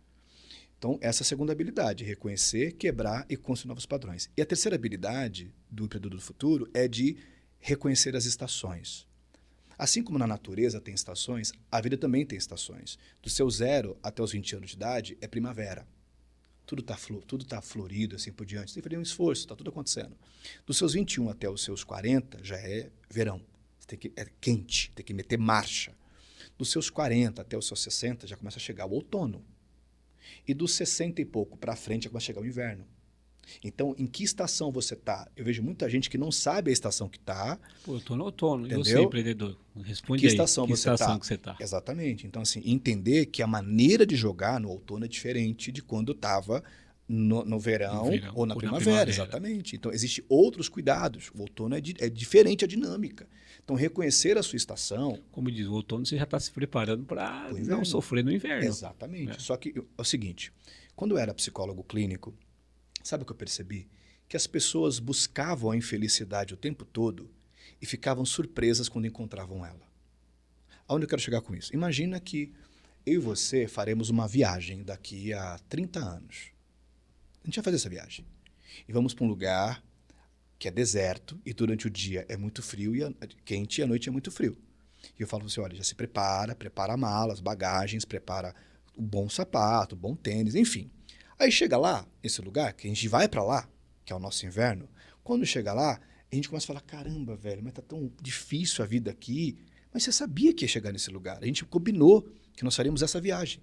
Então, essa é a segunda habilidade, reconhecer, quebrar e construir novos padrões. E a terceira habilidade do empreendedor do futuro é de reconhecer as estações. Assim como na natureza tem estações, a vida também tem estações. Do seu 0 até os 20 anos de idade é primavera. Tudo tá florido, assim por diante. Você tem que fazer um esforço, está tudo acontecendo. Dos seus 21 até os seus 40 já é verão. É quente, tem que meter marcha. Dos seus 40 até os seus 60 já começa a chegar o outono. E dos 60 e pouco para frente já começa a chegar o inverno. Então, em que estação você está? Eu vejo muita gente que não sabe a estação que está. Pô, eu tô no outono. Entendeu? Eu sei, empreendedor. Responde Que aí. estação Que você estação está? que você tá? Exatamente. Então, assim, entender que a maneira de jogar no outono é diferente de quando estava no verão ou na primavera. Exatamente. Então, existem outros cuidados. O outono é diferente a dinâmica. Então, reconhecer a sua estação... Como diz, o outono você já está se preparando para não sofrer no inverno. Exatamente. Só que é o seguinte, quando eu era psicólogo clínico, sabe o que eu percebi? Que as pessoas buscavam a infelicidade o tempo todo e ficavam surpresas quando encontravam ela. Aonde eu quero chegar com isso? Imagina que eu e você faremos uma viagem daqui a 30 anos. A gente vai fazer essa viagem. E vamos para um lugar que é deserto e durante o dia é muito frio e quente e à noite é muito frio. E eu falo para você, olha, já se prepara malas, bagagens, prepara um bom sapato, um bom tênis, enfim. Aí chega lá, esse lugar, que a gente vai para lá, que é o nosso inverno, quando chega lá, a gente começa a falar, caramba, velho, mas tá tão difícil a vida aqui. Mas você sabia que ia chegar nesse lugar. A gente combinou que nós faríamos essa viagem.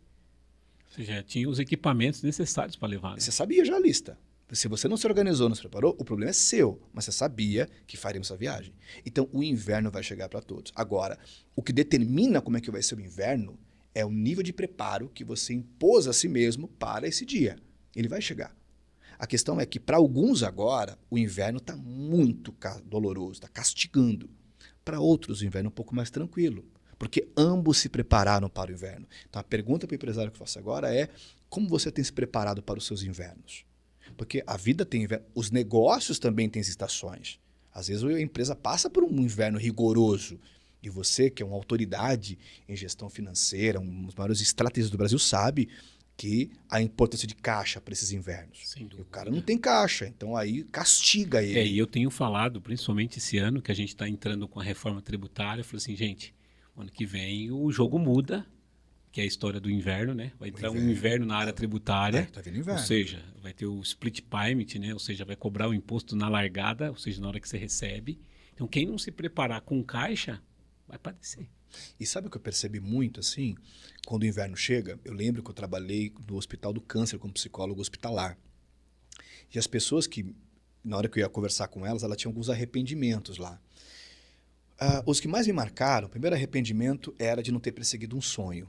Você já tinha os equipamentos necessários para levar, né? Você sabia já a lista. Se você não se organizou, não se preparou, o problema é seu. Mas você sabia que faríamos essa viagem. Então, o inverno vai chegar para todos. Agora, o que determina como é que vai ser o inverno é o nível de preparo que você impôs a si mesmo para esse dia. Ele vai chegar. A questão é que, para alguns agora, o inverno está muito doloroso, está castigando. Para outros, o inverno é um pouco mais tranquilo, porque ambos se prepararam para o inverno. Então, a pergunta para o empresário que eu faço agora é como você tem se preparado para os seus invernos? Porque a vida tem inverno, os negócios também têm estações. Às vezes a empresa passa por um inverno rigoroso e você, que é uma autoridade em gestão financeira, um dos maiores estrategistas do Brasil, sabe que a importância de caixa para esses invernos. Sem dúvida. E o cara não tem caixa, então aí castiga ele. E eu tenho falado, principalmente esse ano, que a gente está entrando com a reforma tributária, eu falei assim, gente, ano que vem o jogo muda, que é a história do inverno, né? Vai entrar um inverno na área tributária, tá vindo inverno. Ou seja, vai ter o split payment, né? Ou seja, vai cobrar o imposto na largada, ou seja, na hora que você recebe. Então, quem não se preparar com caixa, vai padecer. E sabe o que eu percebi muito, assim? Quando o inverno chega, eu lembro que eu trabalhei no Hospital do Câncer como psicólogo hospitalar. E as pessoas que, na hora que eu ia conversar com elas, elas tinham alguns arrependimentos lá. Os que mais me marcaram, o primeiro arrependimento era de não ter perseguido um sonho.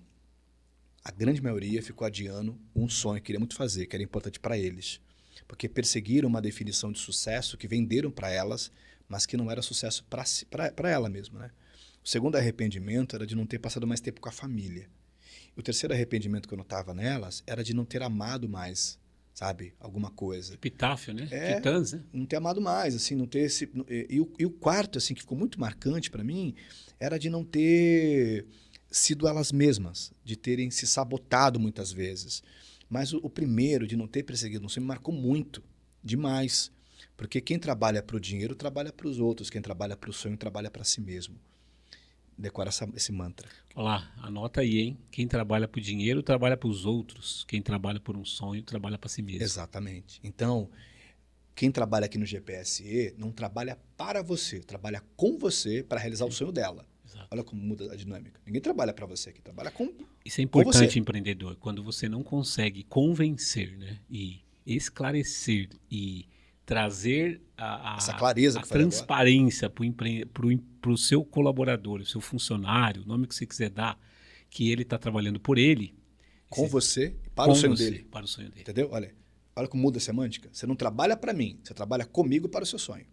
A grande maioria ficou adiando um sonho que queria muito fazer, que era importante para eles. Porque perseguiram uma definição de sucesso que venderam para elas, mas que não era sucesso para ela mesma, né? O segundo arrependimento era de não ter passado mais tempo com a família. E o terceiro arrependimento que eu notava nelas era de não ter amado mais, sabe? Alguma coisa. Epitáfio, né? Titãs, né? Não ter amado mais, assim, não ter esse... E o quarto, assim, que ficou muito marcante para mim, era de não ter sido elas mesmas, de terem se sabotado muitas vezes. Mas o primeiro, de não ter perseguido um sonho, me marcou muito, demais. Porque quem trabalha para o dinheiro, trabalha para os outros. Quem trabalha para o sonho, trabalha para si mesmo. Decora esse mantra. Olha lá, anota aí, hein? Quem trabalha por dinheiro, trabalha para os outros. Quem trabalha por um sonho, trabalha para si mesmo. Exatamente. Então, quem trabalha aqui no GPSE não trabalha para você, trabalha com você para realizar o sonho dela. Exato. Olha como muda a dinâmica. Ninguém trabalha para você aqui, trabalha com Isso é com você. importante, empreendedor, quando você não consegue convencer, né, e esclarecer e trazer Essa clareza a que eu falei agora. transparência para o seu colaborador, o seu funcionário, o nome que você quiser dar, que ele está trabalhando por ele, Com você, para com o sonho você, dele. para o sonho dele. Entendeu? Olha como muda a semântica. Você não trabalha para mim, você trabalha comigo para o seu sonho.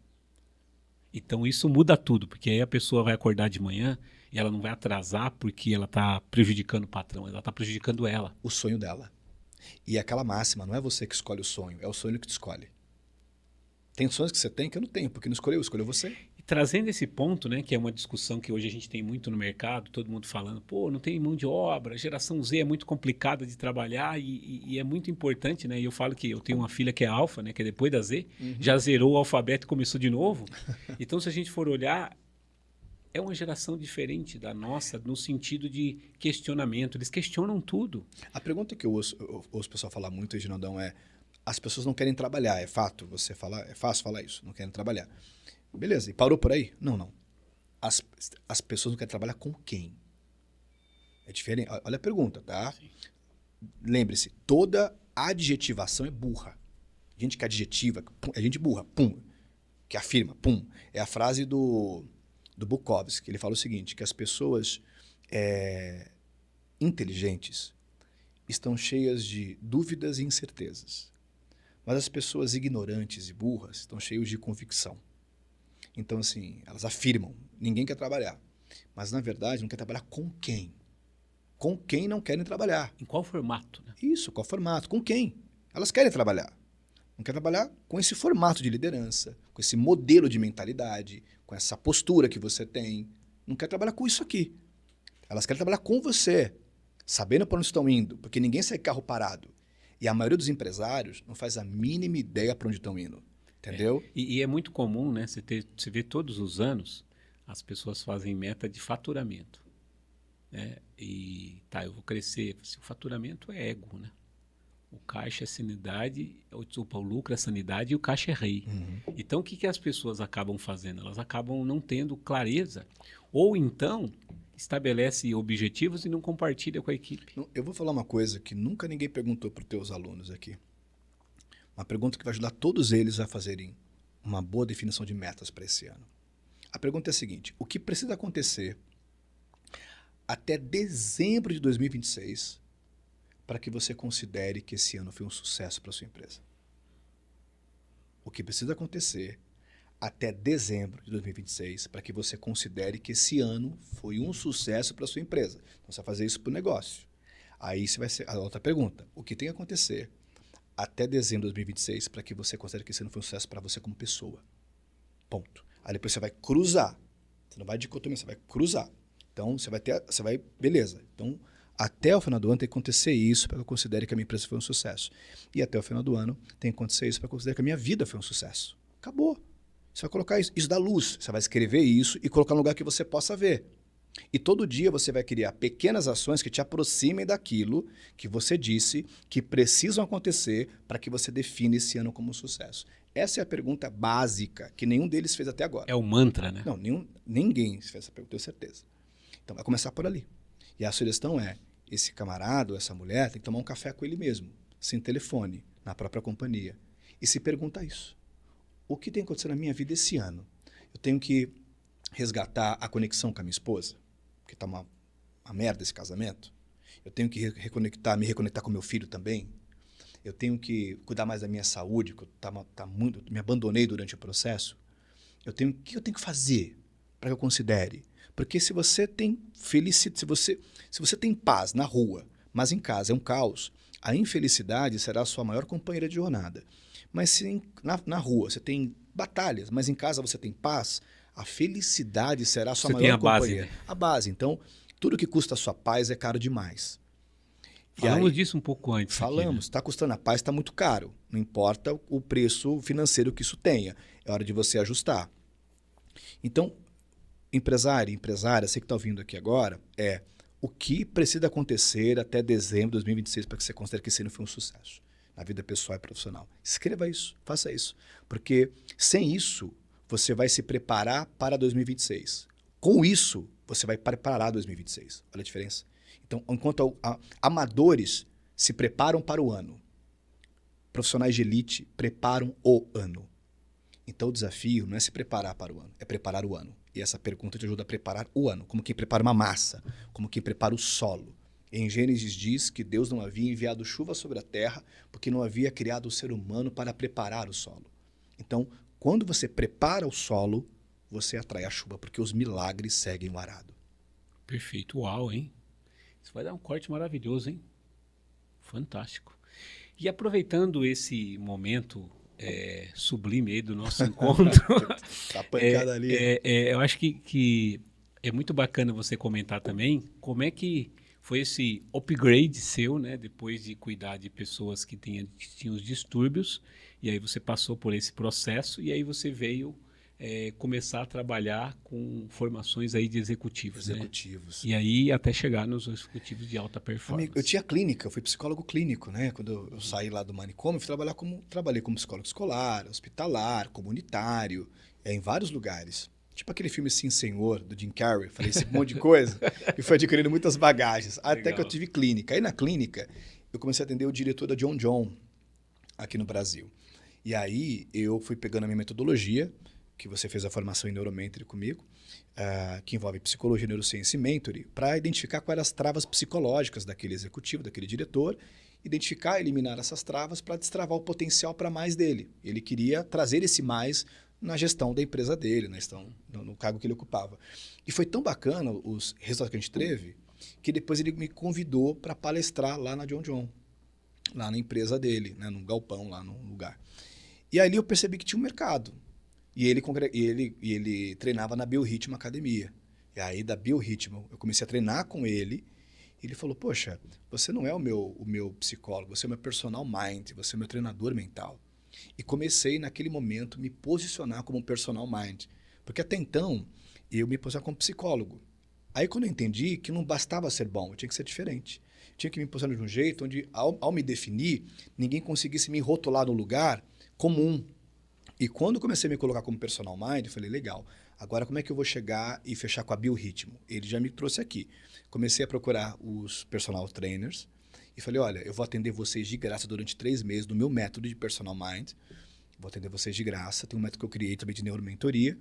Então isso muda tudo, porque aí a pessoa vai acordar de manhã e ela não vai atrasar porque ela está prejudicando o patrão, ela está prejudicando ela. O sonho dela. E aquela máxima, não é você que escolhe o sonho, é o sonho que te escolhe. Tem sonhos que você tem que eu não tenho, porque não escolheu você. E trazendo esse ponto, né, que é uma discussão que hoje a gente tem muito no mercado, todo mundo falando, pô, não tem mão de obra, a geração Z é muito complicada de trabalhar e é muito importante, né? E eu falo que eu tenho uma filha que é alfa, né, que é depois da Z, já zerou o alfabeto e começou de novo. Então, se a gente for olhar, é uma geração diferente da nossa no sentido de questionamento. Eles questionam tudo. A pergunta que eu ouço o pessoal falar muito, Reginaldão, é: as pessoas não querem trabalhar, é fato? É fácil falar isso, não querem trabalhar. Beleza, e parou por aí? Não. As pessoas não querem trabalhar com quem? É diferente. Olha a pergunta, tá? Sim. Lembre-se, toda adjetivação é burra. Gente que adjetiva, é gente burra, pum. Que afirma, pum. É a frase do Bukowski. Ele fala o seguinte, que as pessoas inteligentes estão cheias de dúvidas e incertezas. Mas as pessoas ignorantes e burras estão cheias de convicção. Então, assim, elas afirmam, ninguém quer trabalhar. Mas, na verdade, não quer trabalhar com quem? Com quem não querem trabalhar. Em qual formato, né? Isso, qual formato? Com quem? Elas querem trabalhar. Não querem trabalhar com esse formato de liderança, com esse modelo de mentalidade, com essa postura que você tem. Não quer trabalhar com isso aqui. Elas querem trabalhar com você, sabendo para onde estão indo, porque ninguém sai carro parado. E a maioria dos empresários não faz a mínima ideia para onde estão indo. Entendeu? E é muito comum, né? Você vê todos os anos, as pessoas fazem meta de faturamento. Né? E tá, eu vou crescer. O faturamento é ego, né? O caixa é sanidade, o lucro é sanidade e o caixa é rei. Então, o que as pessoas acabam fazendo? Elas acabam não tendo clareza. Ou então, estabelece objetivos e não compartilha com a equipe. Eu vou falar uma coisa que nunca ninguém perguntou para os teus alunos aqui. Uma pergunta que vai ajudar todos eles a fazerem uma boa definição de metas para esse ano. A pergunta é a seguinte: o que precisa acontecer até dezembro de 2026 para que você considere que esse ano foi um sucesso para sua empresa? O que precisa acontecer até dezembro de 2026 para que você considere que esse ano foi um sucesso para sua empresa? Então, você vai fazer isso para o negócio. Aí você vai ser a outra pergunta: o que tem que acontecer até dezembro de 2026 para que você considere que esse ano foi um sucesso para você como pessoa? Ponto. Aí depois você vai cruzar. Você não vai dicotomia, você vai cruzar. Então, beleza. Então, até o final do ano tem que acontecer isso para que eu considere que a minha empresa foi um sucesso. E até o final do ano tem que acontecer isso para que eu considere que a minha vida foi um sucesso. Acabou. Você vai colocar isso dá luz. Você vai escrever isso e colocar no lugar que você possa ver. E todo dia você vai criar pequenas ações que te aproximem daquilo que você disse que precisam acontecer para que você defina esse ano como um sucesso. Essa é a pergunta básica que nenhum deles fez até agora. É o mantra, né? Não, ninguém fez essa pergunta, tenho certeza. Então vai começar por ali. E a sugestão é: esse camarada ou essa mulher tem que tomar um café com ele mesmo, sem telefone, na própria companhia. E se pergunta isso: o que tem acontecido na minha vida esse ano? Eu tenho que resgatar a conexão com a minha esposa, porque está uma merda esse casamento. Eu tenho que me reconectar com meu filho também. Eu tenho que cuidar mais da minha saúde, porque eu me abandonei durante o processo. O que eu tenho que fazer para que eu considere? Porque se você tem felicidade, se você tem paz na rua, mas em casa é um caos, a infelicidade será a sua maior companheira de jornada. Mas se na rua você tem batalhas, mas em casa você tem paz, a felicidade será a sua maior companheira. Né? A base. Então, tudo que custa a sua paz é caro demais. Falamos disso um pouco antes. Falamos. Está custando a paz, está muito caro. Não importa o preço financeiro que isso tenha. É hora de você ajustar. Então, empresário, empresária, você que está ouvindo aqui agora, o que precisa acontecer até dezembro de 2026 para que você considere que esse ano foi um sucesso na vida pessoal e profissional. Escreva isso, faça isso. Porque sem isso, você vai se preparar para 2026. Com isso, você vai preparar 2026. Olha a diferença. Então, enquanto amadores se preparam para o ano, profissionais de elite preparam o ano. Então, o desafio não é se preparar para o ano, é preparar o ano. E essa pergunta te ajuda a preparar o ano, como quem prepara uma massa, como quem prepara o solo. Em Gênesis diz que Deus não havia enviado chuva sobre a terra porque não havia criado o ser humano para preparar o solo. Então, quando você prepara o solo, você atrai a chuva, porque os milagres seguem o arado. Perfeito. Uau, hein? Isso vai dar um corte maravilhoso, hein? Fantástico. E aproveitando esse momento sublime aí do nosso encontro, Tá pancada ali. eu acho que é muito bacana você comentar também como é que foi esse upgrade seu, né? Depois de cuidar de pessoas que tinham os distúrbios, e aí você passou por esse processo, e aí você veio começar a trabalhar com formações aí de executivos, né? E aí até chegar nos executivos de alta performance. Amigo, eu tinha clínica, eu fui psicólogo clínico, né? Quando eu saí lá do manicômio, trabalhei como psicólogo escolar, hospitalar, comunitário, em vários lugares. Tipo aquele filme Sim Senhor, do Jim Carrey, falei esse monte de coisa e fui adquirindo muitas bagagens, até que eu tive clínica. Aí na clínica, eu comecei a atender o diretor da John John, aqui no Brasil. E aí eu fui pegando a minha metodologia, que você fez a formação em Neuromentoring comigo, que envolve psicologia, neurociência e mentoring, para identificar quais eram as travas psicológicas daquele executivo, daquele diretor, identificar, eliminar essas travas para destravar o potencial para mais dele. Ele queria trazer esse mais na gestão da empresa dele, na gestão, no cargo que ele ocupava. E foi tão bacana os resultados que a gente teve, que depois ele me convidou para palestrar lá na John John, lá na empresa dele, né, num galpão, lá num lugar. E ali eu percebi que tinha um mercado. E ele treinava na Biorritmo Academia. E aí, da Biorritmo, eu comecei a treinar com ele. E ele falou, poxa, você não é o meu psicólogo, você é o meu personal mind, você é o meu treinador mental. E comecei, naquele momento, me posicionar como um personal mind. Porque até então, eu me posicionava como psicólogo. Aí, quando eu entendi que não bastava ser bom, eu tinha que ser diferente. Tinha que me posicionar de um jeito onde, ao me definir, ninguém conseguisse me rotular no lugar comum. E quando comecei a me colocar como personal mind, eu falei, legal, agora como é que eu vou chegar e fechar com a Biorritmo? Ele já me trouxe aqui. Comecei a procurar os personal trainers e falei, olha, eu vou atender vocês de graça durante 3 meses no meu método de personal mind. Vou atender vocês de graça, tem um método que eu criei também de neuromentoria,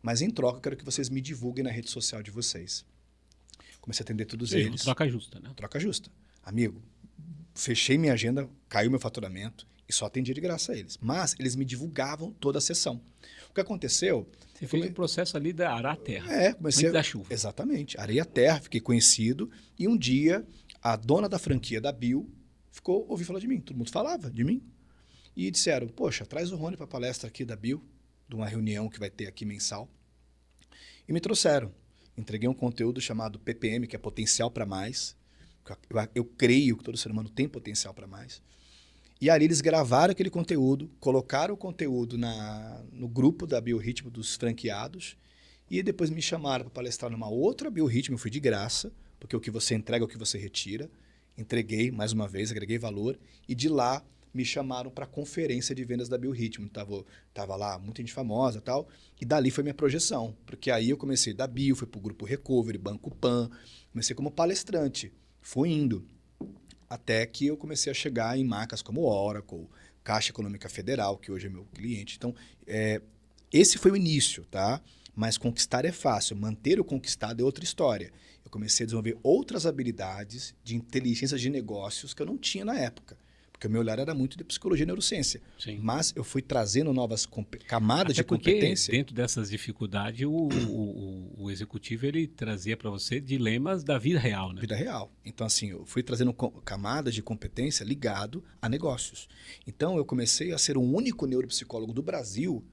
mas em troca eu quero que vocês me divulguem na rede social de vocês. Comecei a atender todos eles. Troca justa, né? Troca justa. Amigo, fechei minha agenda, caiu meu faturamento, e só atendia de graça a eles. Mas eles me divulgavam toda a sessão. O que aconteceu... Você fez um processo ali da arar a terra. Comecei antes da chuva. Exatamente. Arei a terra, fiquei conhecido. E um dia, a dona da franquia da Bio ouviu falar de mim. Todo mundo falava de mim. E disseram, poxa, traz o Rony para a palestra aqui da Bio, de uma reunião que vai ter aqui mensal. E me trouxeram. Entreguei um conteúdo chamado PPM, que é Potencial para Mais. Eu creio que todo ser humano tem potencial para mais. E ali eles gravaram aquele conteúdo, colocaram o conteúdo no grupo da Biorritmo dos franqueados e depois me chamaram para palestrar numa outra Biorritmo. Eu fui de graça, porque o que você entrega é o que você retira. Entreguei, mais uma vez, agreguei valor. E de lá me chamaram para a conferência de vendas da Biorritmo. Tava lá muita gente famosa e tal. E dali foi minha projeção, porque aí eu comecei da Bio, fui para o Grupo Recovery, Banco Pan. Comecei como palestrante, fui indo. Até que eu comecei a chegar em marcas como Oracle, Caixa Econômica Federal, que hoje é meu cliente. Então, esse foi o início, tá? Mas conquistar é fácil, manter o conquistado é outra história. Eu comecei a desenvolver outras habilidades de inteligência de negócios que eu não tinha na época. Porque o meu olhar era muito de psicologia e neurociência. Sim. Mas eu fui trazendo novas camadas Até de competência. Dentro dessas dificuldades, o executivo ele trazia para você dilemas da vida real, né? Vida real. Então, assim, eu fui trazendo camadas de competência ligado a negócios. Então, eu comecei a ser o único neuropsicólogo do Brasil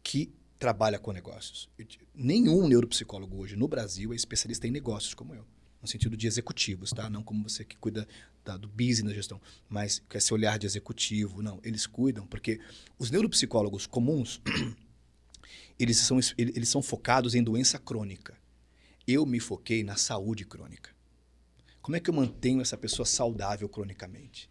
que trabalha com negócios. Nenhum neuropsicólogo hoje no Brasil é especialista em negócios como eu. No sentido de executivos, tá? Não como você que cuida do business da gestão, mas com esse olhar de executivo. Não, eles cuidam, porque os neuropsicólogos comuns, eles são focados em doença crônica. Eu me foquei na saúde crônica. Como é que eu mantenho essa pessoa saudável cronicamente?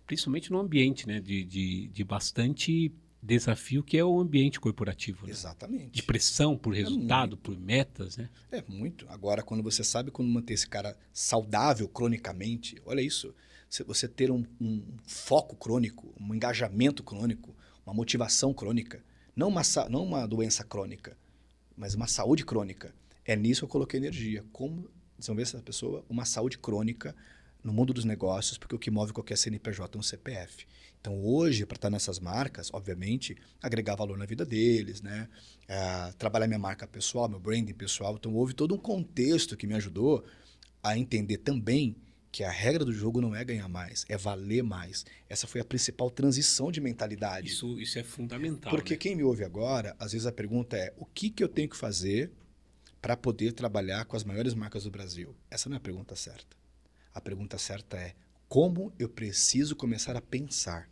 Principalmente no ambiente, né? De bastante desafio que é o ambiente corporativo, né? Exatamente. De pressão por resultado, muito. por metas, né? É muito. Agora, quando você sabe como manter esse cara saudável cronicamente, olha isso. Você ter um foco crônico, um engajamento crônico, uma motivação crônica, não uma doença crônica, mas uma saúde crônica. É nisso que eu coloquei energia. Como desenvolver essa pessoa uma saúde crônica no mundo dos negócios, porque o que move qualquer CNPJ é um CPF. Então, hoje, para estar nessas marcas, obviamente, agregar valor na vida deles, né? Trabalhar minha marca pessoal, meu branding pessoal. Então, houve todo um contexto que me ajudou a entender também que a regra do jogo não é ganhar mais, é valer mais. Essa foi a principal transição de mentalidade. Isso é fundamental, Porque né? quem me ouve agora, às vezes a pergunta é: o que eu tenho que fazer para poder trabalhar com as maiores marcas do Brasil? Essa não é a pergunta certa. A pergunta certa é: como eu preciso começar a pensar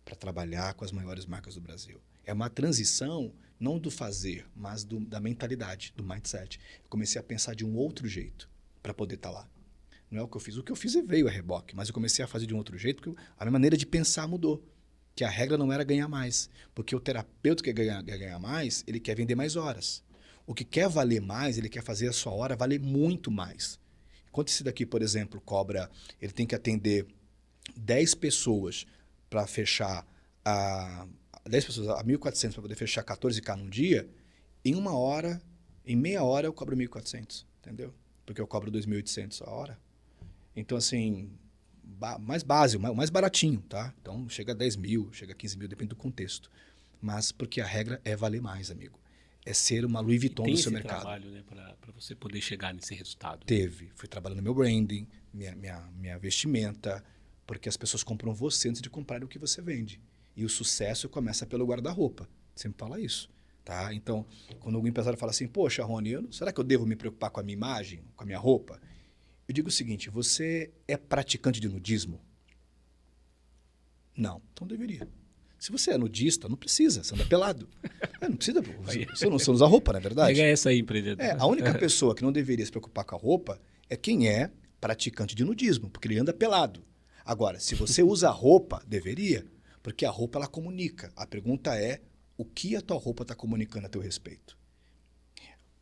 para trabalhar com as maiores marcas do Brasil? É uma transição não do fazer, mas da mentalidade, do mindset. Eu comecei a pensar de um outro jeito para poder estar lá. Não é o que eu fiz. O que eu fiz veio a reboque, mas eu comecei a fazer de um outro jeito porque a minha maneira de pensar mudou. Que a regra não era ganhar mais. Porque o terapeuta que quer ganhar mais, ele quer vender mais horas. O que quer valer mais, ele quer fazer a sua hora valer muito mais. Enquanto esse daqui, por exemplo, cobra, ele tem que atender 10 pessoas para fechar 10 pessoas a 1.400 para poder fechar 14K num dia, em uma hora, em meia hora eu cobro 1.400, entendeu? Porque eu cobro 2.800 a hora. Então, assim, mais básico, mais baratinho, tá? Então, chega a 10 mil, chega a 15 mil, depende do contexto. Mas porque a regra é valer mais, amigo. É ser uma Louis Vuitton do seu mercado. Tem esse trabalho, né, para você poder chegar nesse resultado. Teve. Fui trabalhando meu branding, minha vestimenta, porque as pessoas compram você antes de comprarem o que você vende. E o sucesso começa pelo guarda-roupa. Sempre fala isso. Tá? Então, quando algum empresário fala assim, poxa, Rony, será que eu devo me preocupar com a minha imagem, com a minha roupa? Eu digo o seguinte, você é praticante de nudismo? Não, então deveria. Se você é nudista, não precisa, você anda pelado. Não precisa, você não usa roupa, não é verdade? Pega essa aí, empreendedor. A única pessoa que não deveria se preocupar com a roupa é quem é praticante de nudismo, porque ele anda pelado. Agora, se você usa roupa, deveria, porque a roupa ela comunica. A pergunta é, o que a tua roupa está comunicando a teu respeito?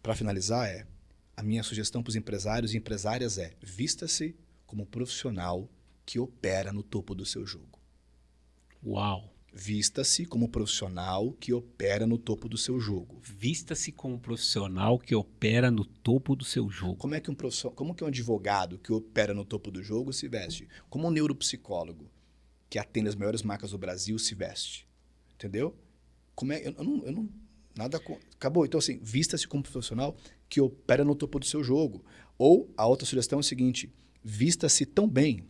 Para finalizar, a minha sugestão para os empresários e empresárias é: vista-se como um profissional que opera no topo do seu jogo. Uau! Vista-se como um profissional que opera no topo do seu jogo. Vista-se como um profissional que opera no topo do seu jogo. Como que um advogado que opera no topo do jogo se veste? Como um neuropsicólogo que atende as maiores marcas do Brasil se veste? Entendeu? Eu não nada acabou. Então assim, vista-se como um profissional que opera no topo do seu jogo. Ou a outra sugestão é o seguinte: vista-se tão bem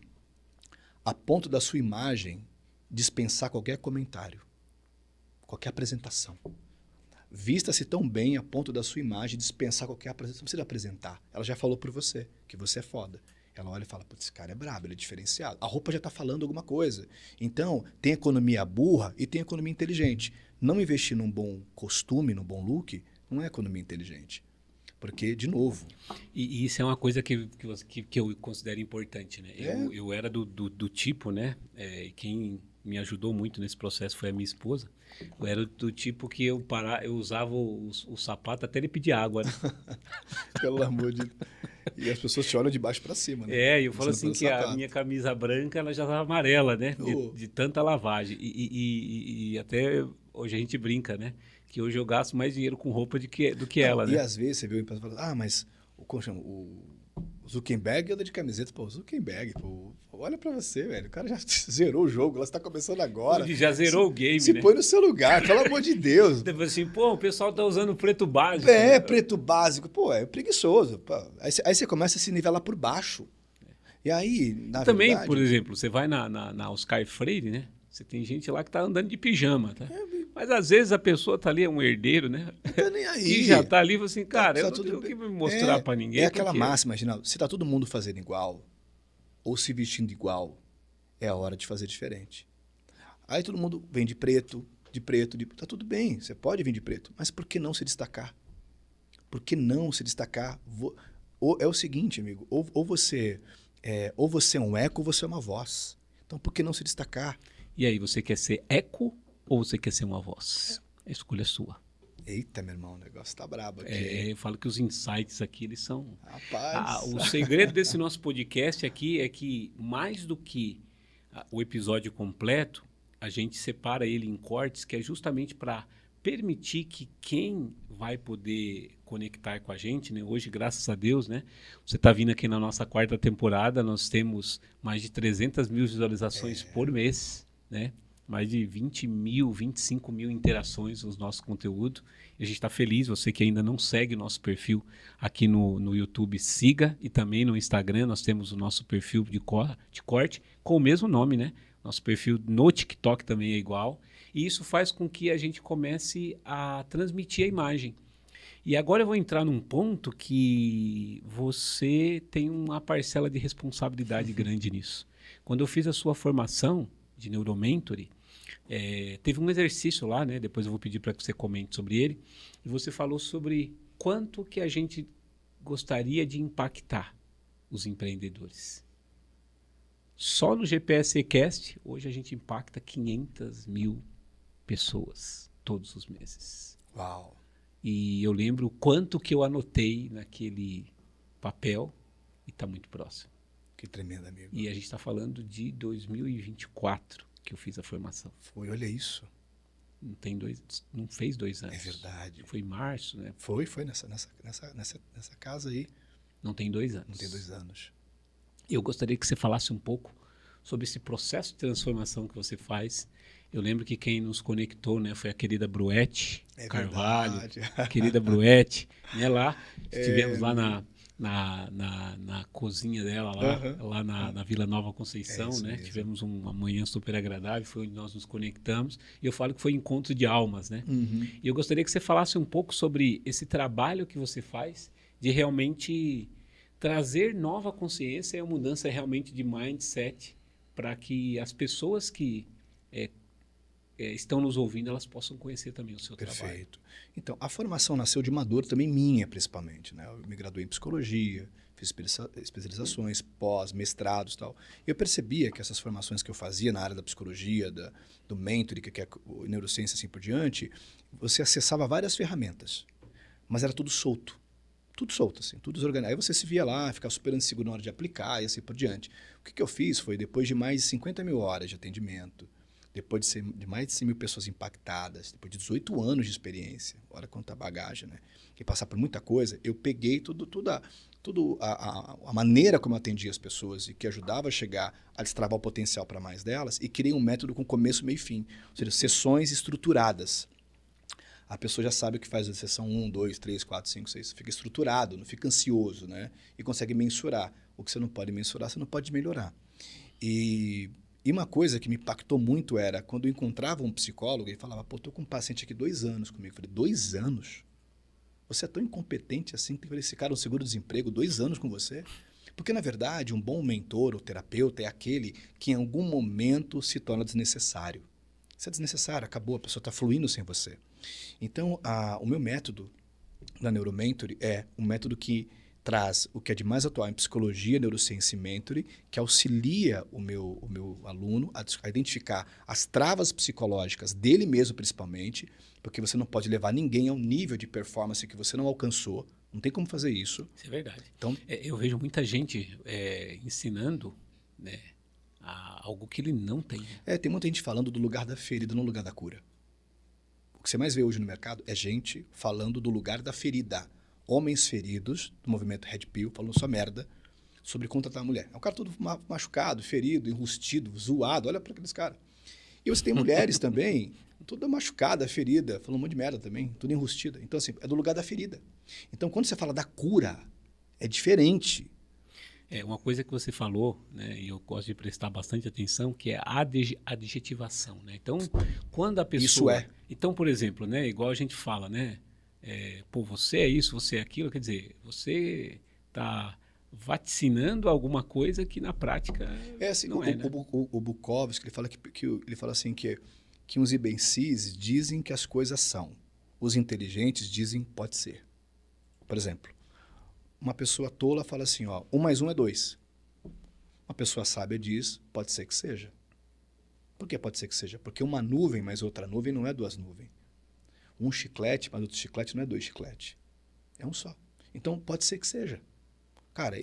a ponto da sua imagem dispensar qualquer comentário, qualquer apresentação. Vista-se tão bem a ponto da sua imagem dispensar qualquer apresentação. Não precisa apresentar. Ela já falou por você, que você é foda. Ela olha e fala, putz, esse cara é brabo, ele é diferenciado. A roupa já está falando alguma coisa. Então, tem economia burra e tem economia inteligente. Não investir num bom costume, num bom look, não é economia inteligente. Porque, de novo... E isso é uma coisa que eu considero importante, né? Eu era do tipo, né? Quem me ajudou muito nesse processo foi a minha esposa. Eu era do tipo que eu usava o sapato até ele pedir água, né? Pelo amor de Deus. E as pessoas te olham de baixo para cima, né? Eu falo assim que a minha camisa branca ela já estava amarela, né? De tanta lavagem. E até hoje a gente brinca, né? Que hoje eu gasto mais dinheiro com roupa do que ela, né? E às vezes você vê o empresário falando, mas o Zuckerberg anda de camiseta. Pô, o Zuckerberg, pô, olha pra você, velho. O cara já zerou o jogo, ela está começando agora. Ele já zerou o game, se né? põe no seu lugar, pelo amor de Deus. Depois assim, pô, o pessoal tá usando preto básico. Preto básico. Pô, é preguiçoso. Pô. Aí você começa a se nivelar por baixo. E aí, na também, verdade... por exemplo, você vai na Oscar Freire, né? Você tem gente lá que tá andando de pijama, tá? Mas às vezes a pessoa tá ali, é um herdeiro, né? Não tá nem aí. E já tá ali, assim, cara, eu não tudo tenho que me mostrar pra ninguém. É aquela máxima, Reginaldo. Se tá todo mundo fazendo igual, ou se vestindo igual, é a hora de fazer diferente. Aí todo mundo vem de preto. Tá tudo bem, você pode vir de preto. Mas por que não se destacar? Por que não se destacar? É o seguinte, amigo. Ou você é um eco ou você é uma voz. Então por que não se destacar? E aí, você quer ser eco ou você quer ser uma voz? A escolha é sua. Eita, meu irmão, o negócio tá brabo aqui. Eu falo que os insights aqui, eles são... Rapaz. O segredo desse nosso podcast aqui é que, mais do que o episódio completo, a gente separa ele em cortes, que é justamente para permitir que quem vai poder conectar com a gente, né? Hoje, graças a Deus, né? Você está vindo aqui na nossa 4ª temporada, nós temos mais de 300 mil visualizações por mês, né? Mais de 20 mil, 25 mil interações nos nossos conteúdos. E a gente está feliz, você que ainda não segue o nosso perfil aqui no YouTube, siga. E também no Instagram nós temos o nosso perfil de corte com o mesmo nome, né? Nosso perfil no TikTok também é igual. E isso faz com que a gente comece a transmitir a imagem. E agora eu vou entrar num ponto que você tem uma parcela de responsabilidade grande nisso. Quando eu fiz a sua formação de Neuromentory, teve um exercício lá, né? Depois eu vou pedir para que você comente sobre ele. E você falou sobre quanto que a gente gostaria de impactar os empreendedores. Só no GPS Cast, hoje a gente impacta 500 mil pessoas todos os meses. Uau. E eu lembro o quanto que eu anotei naquele papel e está muito próximo. Que tremendo, amigo. E a gente está falando de 2024 que eu fiz a formação. Foi, olha isso. Não fez 2 anos. É verdade. Foi em março, né? Foi nessa casa aí. Não tem 2 anos. Não tem 2 anos. Eu gostaria que você falasse um pouco sobre esse processo de transformação que você faz. Eu lembro que quem nos conectou, né, foi a querida Bruete Carvalho, a querida Bruete, né, lá, estivemos lá na cozinha dela, lá na Vila Nova Conceição, né, mesmo. Tivemos uma manhã super agradável, foi onde nós nos conectamos, e eu falo que foi encontro de almas, né, e eu gostaria que você falasse um pouco sobre esse trabalho que você faz, de realmente trazer nova consciência e a mudança realmente de mindset, para que as pessoas que estão nos ouvindo, elas possam conhecer também o seu trabalho. Perfeito. Então, a formação nasceu de uma dor também minha, principalmente, né? Eu me graduei em psicologia, fiz especializações, pós, mestrados e tal. E eu percebia que essas formações que eu fazia na área da psicologia, do mentoring, que é neurociência assim por diante, você acessava várias ferramentas, mas era tudo solto. Tudo solto, assim, tudo desorganizado. Aí você se via lá, ficava super inseguro na hora de aplicar e assim por diante. O que eu fiz foi, depois de mais de 50 mil horas de atendimento, depois de mais de 100 mil pessoas impactadas, depois de 18 anos de experiência, olha quanta bagagem, né? E passar por muita coisa, eu peguei a maneira como eu atendia as pessoas e que ajudava a chegar a destravar o potencial para mais delas e criei um método com começo, meio e fim. Ou seja, sessões estruturadas. A pessoa já sabe o que faz a sessão 1, 2, 3, 4, 5, 6. Fica estruturado, não fica ansioso, né? E consegue mensurar. O que você não pode mensurar, você não pode melhorar. E uma coisa que me impactou muito era quando eu encontrava um psicólogo e falava, pô, tô com um paciente aqui 2 anos comigo. Eu falei, 2 anos? Você é tão incompetente assim que esse cara, um seguro-desemprego, 2 anos com você? Porque, na verdade, um bom mentor ou terapeuta é aquele que em algum momento se torna desnecessário. Isso é desnecessário, acabou, a pessoa está fluindo sem você. Então, o meu método da Neuromentory é um método que traz o que é de mais atual em psicologia, neurociência e mentoring, que auxilia o meu aluno a identificar as travas psicológicas dele mesmo, principalmente, porque você não pode levar ninguém ao nível de performance que você não alcançou. Não tem como fazer isso. Isso é verdade. Então, eu vejo muita gente ensinando, né, algo que ele não tem. Tem muita gente falando do lugar da ferida, não do lugar da cura. O que você mais vê hoje no mercado é gente falando do lugar da ferida. Homens feridos, do movimento Red Pill, falando só merda sobre contratar a mulher. É um cara todo machucado, ferido, enrustido, zoado. Olha para aqueles caras. E você tem mulheres também, toda machucada, ferida, falando um monte de merda também, tudo enrustida. Então, assim, é do lugar da ferida. Então, quando você fala da cura, é diferente. Uma coisa que você falou, né, e eu gosto de prestar bastante atenção, que é a adjetivação, né? Então, quando a pessoa... Isso é. Então, por exemplo, né, igual a gente fala, né? Pô, você é isso, você é aquilo, quer dizer, você está vaticinando alguma coisa que na prática Assim, não né? o Bukowski, ele fala, ele fala assim que os imbecis dizem que as coisas são. Os inteligentes dizem pode ser. Por exemplo, uma pessoa tola fala assim, ó, 1 mais 1 é 2. Uma pessoa sábia diz, pode ser que seja. Por que pode ser que seja? Porque uma nuvem mais outra nuvem não é duas nuvens. Um chiclete mais outro chiclete não é dois chicletes. É um só. Então, pode ser que seja. Cara,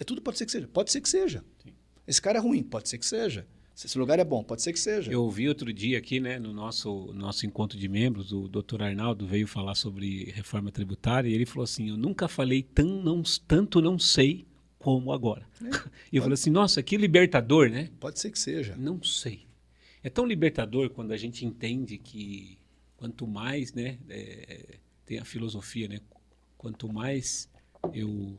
tudo pode ser que seja. Pode ser que seja. Sim. Esse cara é ruim, pode ser que seja. Se esse lugar é bom, pode ser que seja. Eu ouvi outro dia aqui, né, no nosso encontro de membros, o Dr. Arnaldo veio falar sobre reforma tributária e ele falou assim, eu nunca falei tanto não sei como agora. E eu falei assim, nossa, que libertador, né? Pode ser que seja. Não sei. É tão libertador quando a gente entende que quanto mais, né, tem a filosofia, né, quanto mais eu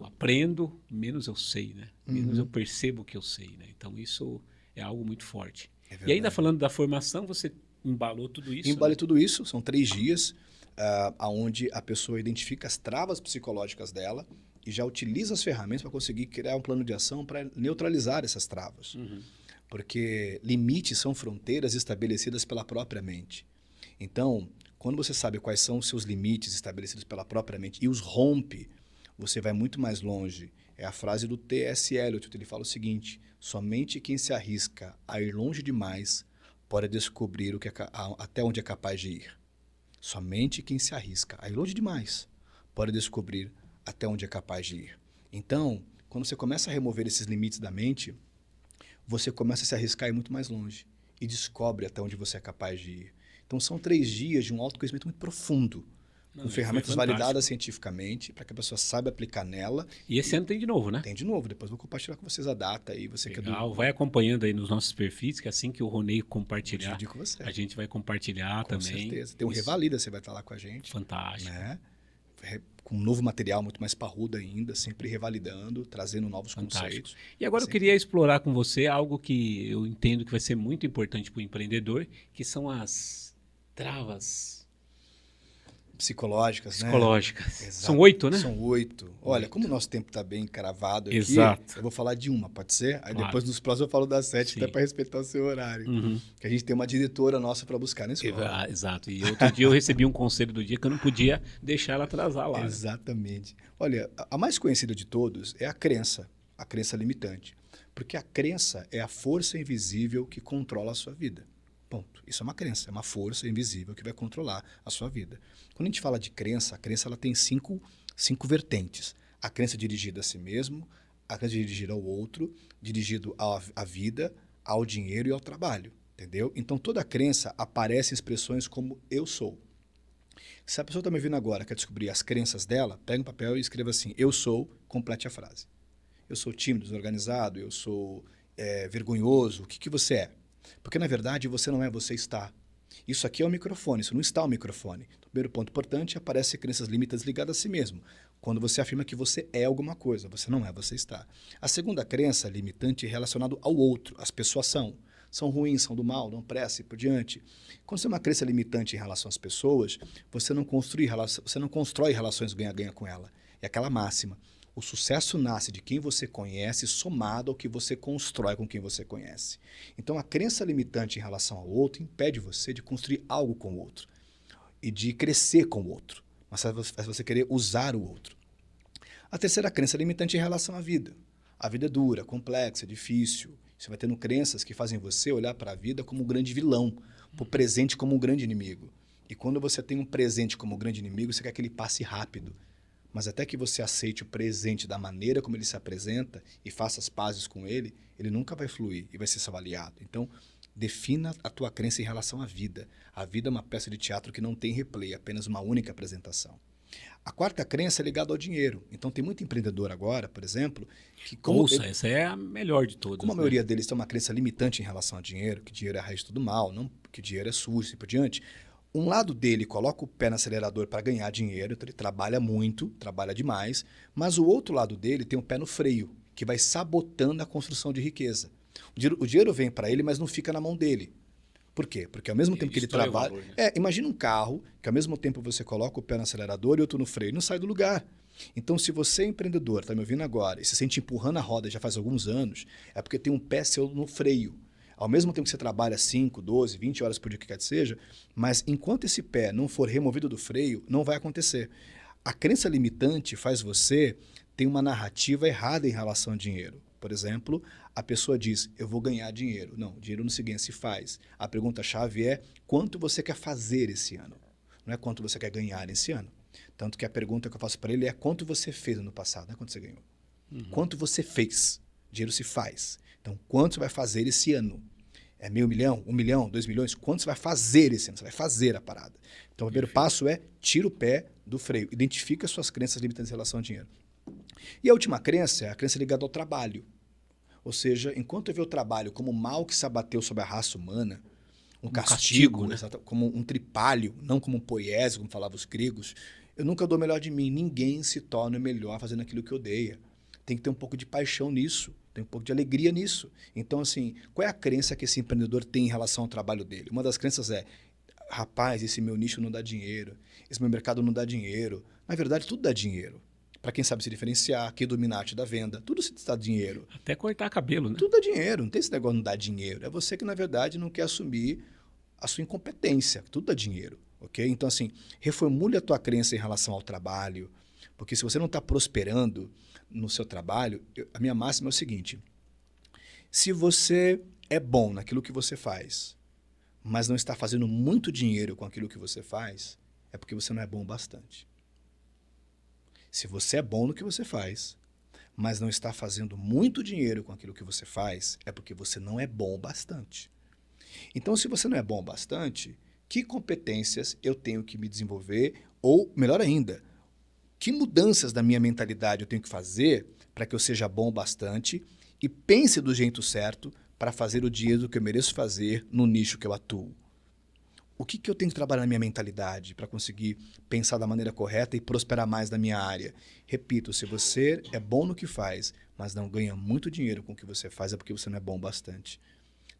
aprendo, menos eu sei, né? Menos eu percebo que eu sei, né? Então isso é algo muito forte. E ainda falando da formação, você embalou tudo isso? Embalei né? tudo isso, são 3 dias, onde a pessoa identifica as travas psicológicas dela e já utiliza as ferramentas para conseguir criar um plano de ação para neutralizar essas travas. Porque limites são fronteiras estabelecidas pela própria mente. Então, quando você sabe quais são os seus limites estabelecidos pela própria mente e os rompe, você vai muito mais longe. É a frase do T.S. Eliot, ele fala o seguinte, somente quem se arrisca a ir longe demais pode descobrir até onde é capaz de ir. Somente quem se arrisca a ir longe demais pode descobrir até onde é capaz de ir. Então, quando você começa a remover esses limites da mente, você começa a se arriscar a ir muito mais longe e descobre até onde você é capaz de ir. Então, são 3 dias de um autoconhecimento muito profundo, com ferramentas validadas cientificamente, para que a pessoa saiba aplicar nela. E esse ano tem de novo, né? Tem de novo, depois vou compartilhar com vocês a data aí. Legal, vai acompanhando aí nos nossos perfis, que assim que o Ronei compartilhar, com você. A gente vai compartilhar com também. Com certeza. Tem um Revalida, você vai estar lá com a gente. Fantástico. Né? Com um novo material muito mais parrudo ainda, sempre revalidando, trazendo novos conceitos. E agora eu queria explorar com você algo que eu entendo que vai ser muito importante para o empreendedor, que são as travas psicológicas, né? Exato. São 8, né? São 8. Olha, como o nosso tempo está bem cravado aqui, Exato. Eu vou falar de uma, pode ser? Aí depois nos próximos eu falo das 7, até para respeitar o seu horário. Que a gente tem uma diretora nossa para buscar na escola. Exato. E outro dia eu recebi um conselho do dia que eu não podia deixar ela atrasar lá. Exatamente. Né? Olha, a mais conhecida de todos é a crença limitante. Porque a crença é a força invisível que controla a sua vida. Ponto. Isso é uma crença, é uma força invisível que vai controlar a sua vida. Quando a gente fala de crença, a crença ela tem cinco vertentes. A crença dirigida a si mesmo, a crença dirigida ao outro, dirigido à vida, ao dinheiro e ao trabalho. Entendeu? Então, toda crença aparece em expressões como eu sou. Se a pessoa está me ouvindo agora, quer descobrir as crenças dela, pega um papel e escreva assim, eu sou, complete a frase. Eu sou tímido, desorganizado, eu sou vergonhoso, o que você é? Porque, na verdade, você não é, você está. Isso aqui é o microfone, isso não está o microfone. O primeiro ponto importante, aparece crenças limitantes ligadas a si mesmo. Quando você afirma que você é alguma coisa, você não é, você está. A segunda crença limitante é relacionada ao outro. As pessoas são ruins, são do mal, não prestam e por diante. Quando você tem uma crença limitante em relação às pessoas, você não constrói relações ganha-ganha com ela. É aquela máxima. O sucesso nasce de quem você conhece, somado ao que você constrói com quem você conhece. Então, a crença limitante em relação ao outro impede você de construir algo com o outro e de crescer com o outro, mas faz você querer usar o outro. A terceira crença limitante em relação à vida. A vida é dura, complexa, difícil. Você vai tendo crenças que fazem você olhar para a vida como um grande vilão, para o presente como um grande inimigo. E quando você tem um presente como um grande inimigo, você quer que ele passe rápido. Mas até que você aceite o presente da maneira como ele se apresenta e faça as pazes com ele, ele nunca vai fluir e vai ser avaliado. Então, defina a tua crença em relação à vida. A vida é uma peça de teatro que não tem replay, apenas uma única apresentação. A quarta crença é ligada ao dinheiro. Então, tem muito empreendedor agora, por exemplo, que... essa é a melhor de todas. Como a maioria deles tem uma crença limitante em relação ao dinheiro, que dinheiro é a raiz de todo mal, não, que dinheiro é sujo e por diante... Um lado dele coloca o pé no acelerador para ganhar dinheiro, então ele trabalha muito, trabalha demais, mas o outro lado dele tem o pé no freio, que vai sabotando a construção de riqueza. O dinheiro vem para ele, mas não fica na mão dele. Por quê? Porque ao mesmo tempo que ele trabalha... Valor, né? Imagina um carro que ao mesmo tempo você coloca o pé no acelerador e outro no freio, não sai do lugar. Então, se você é empreendedor, está me ouvindo agora, e se sente empurrando a roda já faz alguns anos, é porque tem um pé seu no freio. Ao mesmo tempo que você trabalha 5, 12, 20 horas por dia, que quer que seja, mas enquanto esse pé não for removido do freio, não vai acontecer. A crença limitante faz você ter uma narrativa errada em relação ao dinheiro. Por exemplo, a pessoa diz, eu vou ganhar dinheiro. Não, dinheiro no seguinte se faz. A pergunta-chave é, quanto você quer fazer esse ano? Não é quanto você quer ganhar esse ano. Tanto que a pergunta que eu faço para ele é, quanto você fez no passado, não é quanto você ganhou. Quanto você fez? Dinheiro se faz. Então, quanto você vai fazer esse ano? É 500 mil, 1 milhão, 2 milhões? Quanto você vai fazer esse ano? Você vai fazer a parada. Então, o primeiro passo é, tira o pé do freio. Identifica as suas crenças limitantes em relação ao dinheiro. E a última crença é a crença ligada ao trabalho. Ou seja, enquanto eu ver o trabalho como mal que se abateu sobre a raça humana, um castigo, né? como um tripalho, não como um poiese, como falavam os gregos, eu nunca dou o melhor de mim. Ninguém se torna melhor fazendo aquilo que odeia. Tem que ter um pouco de paixão nisso, tem um pouco de alegria nisso. Então, assim, qual é a crença que esse empreendedor tem em relação ao trabalho dele? Uma das crenças é, rapaz, esse meu nicho não dá dinheiro, esse meu mercado não dá dinheiro. Na verdade, tudo dá dinheiro. Para quem sabe se diferenciar, quem domina a arte da venda, tudo se dá dinheiro. Até cortar cabelo, né? Tudo dá dinheiro, não tem esse negócio de não dar dinheiro. É você que, na verdade, não quer assumir a sua incompetência. Tudo dá dinheiro, ok? Então, assim, reformule a tua crença em relação ao trabalho, porque se você não está prosperando no seu trabalho, a minha máxima é o seguinte, se você é bom naquilo que você faz, mas não está fazendo muito dinheiro com aquilo que você faz, é porque você não é bom o bastante. Se você é bom no que você faz, mas não está fazendo muito dinheiro com aquilo que você faz, é porque você não é bom o bastante. Então, se você não é bom o bastante, que competências eu tenho que me desenvolver? Ou, melhor ainda, que mudanças da minha mentalidade eu tenho que fazer para que eu seja bom o bastante e pense do jeito certo para fazer o dinheiro que eu mereço fazer no nicho que eu atuo? O que eu tenho que trabalhar na minha mentalidade para conseguir pensar da maneira correta e prosperar mais na minha área? Repito, se você é bom no que faz, mas não ganha muito dinheiro com o que você faz, é porque você não é bom bastante.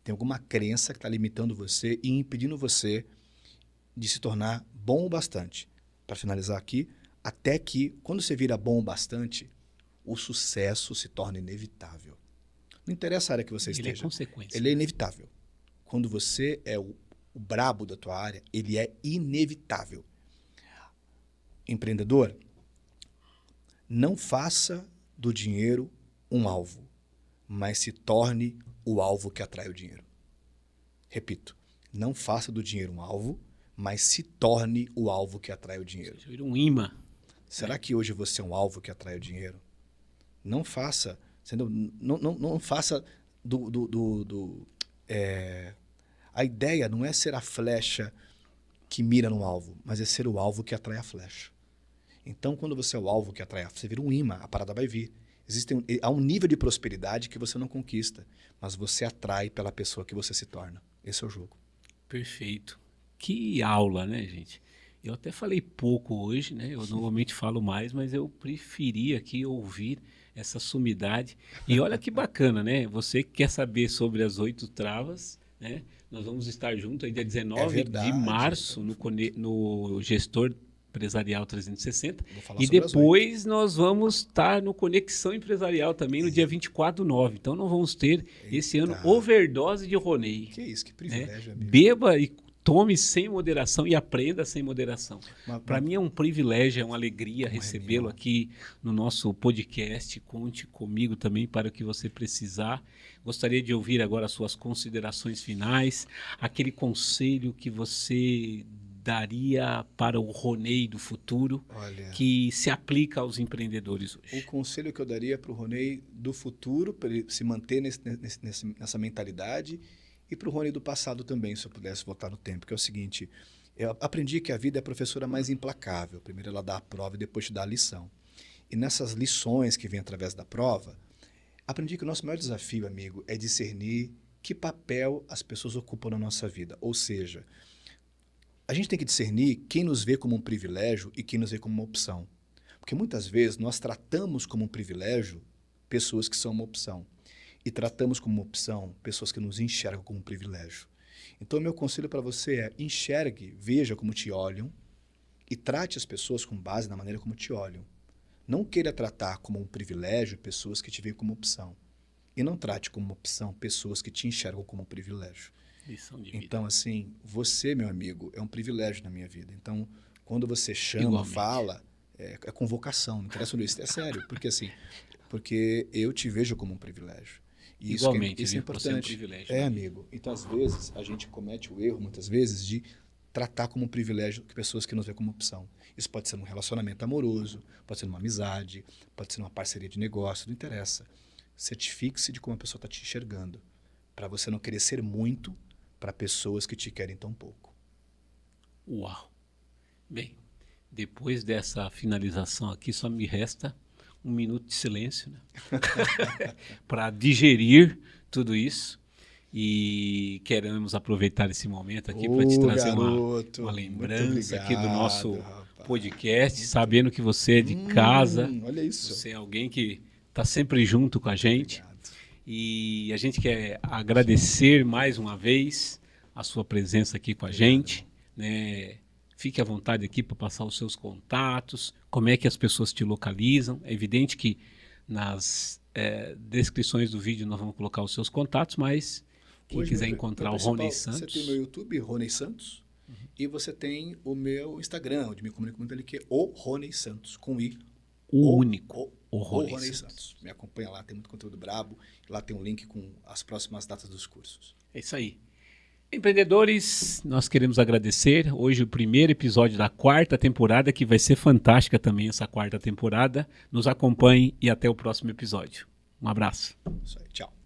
Tem alguma crença que está limitando você e impedindo você de se tornar bom o bastante. Para finalizar aqui, até que, quando você vira bom o bastante, o sucesso se torna inevitável. Não interessa a área que você esteja. Ele é consequência. Ele é inevitável. Quando você é o brabo da tua área, ele é inevitável. Empreendedor, não faça do dinheiro um alvo, mas se torne o alvo que atrai o dinheiro. Repito, não faça do dinheiro um alvo, mas se torne o alvo que atrai o dinheiro. Você vira um imã. Será que hoje você é um alvo que atrai o dinheiro? Não faça, não faça a ideia não é ser a flecha que mira no alvo, mas é ser o alvo que atrai a flecha. Então, quando você é o alvo que atrai, você vira um imã, a parada vai vir. Há um nível de prosperidade que você não conquista, mas você atrai pela pessoa que você se torna. Esse é o jogo. Perfeito. Que aula, né, gente? Eu até falei pouco hoje, né? Eu normalmente falo mais, mas eu preferi aqui ouvir essa sumidade. E olha que bacana, né? Você que quer saber sobre as 8 travas, né? Nós vamos estar juntos aí dia 19 de março no Gestor Empresarial 360. Vou falar E sobre as 8. depois nós vamos estar no Conexão Empresarial também no dia 24/9. Então nós vamos ter esse ano overdose de Ronei. Que isso, que privilégio, amigo. Beba e tome sem moderação e aprenda sem moderação. Para mim é um privilégio, é uma alegria recebê-lo aqui no nosso podcast. Conte comigo também para o que você precisar. Gostaria de ouvir agora as suas considerações finais, aquele conselho que você daria para o Ronei do futuro, que se aplica aos empreendedores hoje. O conselho que eu daria para o Ronei do futuro, para ele se manter nessa mentalidade, e para o Rony do passado também, se eu pudesse voltar no tempo, que é o seguinte, eu aprendi que a vida é a professora mais implacável. Primeiro ela dá a prova e depois te dá a lição. E nessas lições que vêm através da prova, aprendi que o nosso maior desafio, amigo, é discernir que papel as pessoas ocupam na nossa vida. Ou seja, a gente tem que discernir quem nos vê como um privilégio e quem nos vê como uma opção. Porque muitas vezes nós tratamos como um privilégio pessoas que são uma opção. E tratamos como opção pessoas que nos enxergam como um privilégio. Então, o meu conselho para você é enxergue, veja como te olham e trate as pessoas com base na maneira como te olham. Não queira tratar como um privilégio pessoas que te veem como opção. E não trate como opção pessoas que te enxergam como um privilégio. Lição de vida. Então, assim, você, meu amigo, é um privilégio na minha vida. Então, quando você chama, Igualmente. fala, é convocação, não interessa isso, é sério. Porque, assim, porque eu te vejo como um privilégio. E Igualmente, isso é viu? Você é um importante. privilégio. É, amigo. Então, às vezes, a gente comete o erro, muitas vezes, de tratar como um privilégio que pessoas que nos veem como opção. Isso pode ser num relacionamento amoroso, pode ser numa amizade, pode ser numa parceria de negócio, não interessa. Certifique-se de como a pessoa está te enxergando, para você não querer ser muito para pessoas que te querem tão pouco. Uau! Bem, depois dessa finalização aqui, só me resta um minuto de silêncio, né? Para digerir tudo isso. E queremos aproveitar esse momento aqui para te trazer garoto, uma muito lembrança aqui do nosso rapaz. podcast, sabendo que você é de casa, Olha isso. você é alguém que está sempre junto com a gente. Obrigado. E a gente quer agradecer mais uma vez a sua presença aqui com a gente, né? Fique à vontade aqui para passar os seus contatos, como é que as pessoas te localizam. É evidente que nas descrições do vídeo nós vamos colocar os seus contatos, mas quem Hoje, quiser encontrar o Rony Santos... Você tem o meu YouTube, Rony Santos, e você tem o meu Instagram, onde me comunico muito ali, que é o Rony Santos, com I. O único, o Rony Rony Santos. Me acompanha lá, tem muito conteúdo brabo. Lá tem um link com as próximas datas dos cursos. É isso aí. Empreendedores, nós queremos agradecer. Hoje o primeiro episódio da 4ª temporada, que vai ser fantástica também essa 4ª temporada. Nos acompanhem e até o próximo episódio. Um abraço. Isso aí, tchau.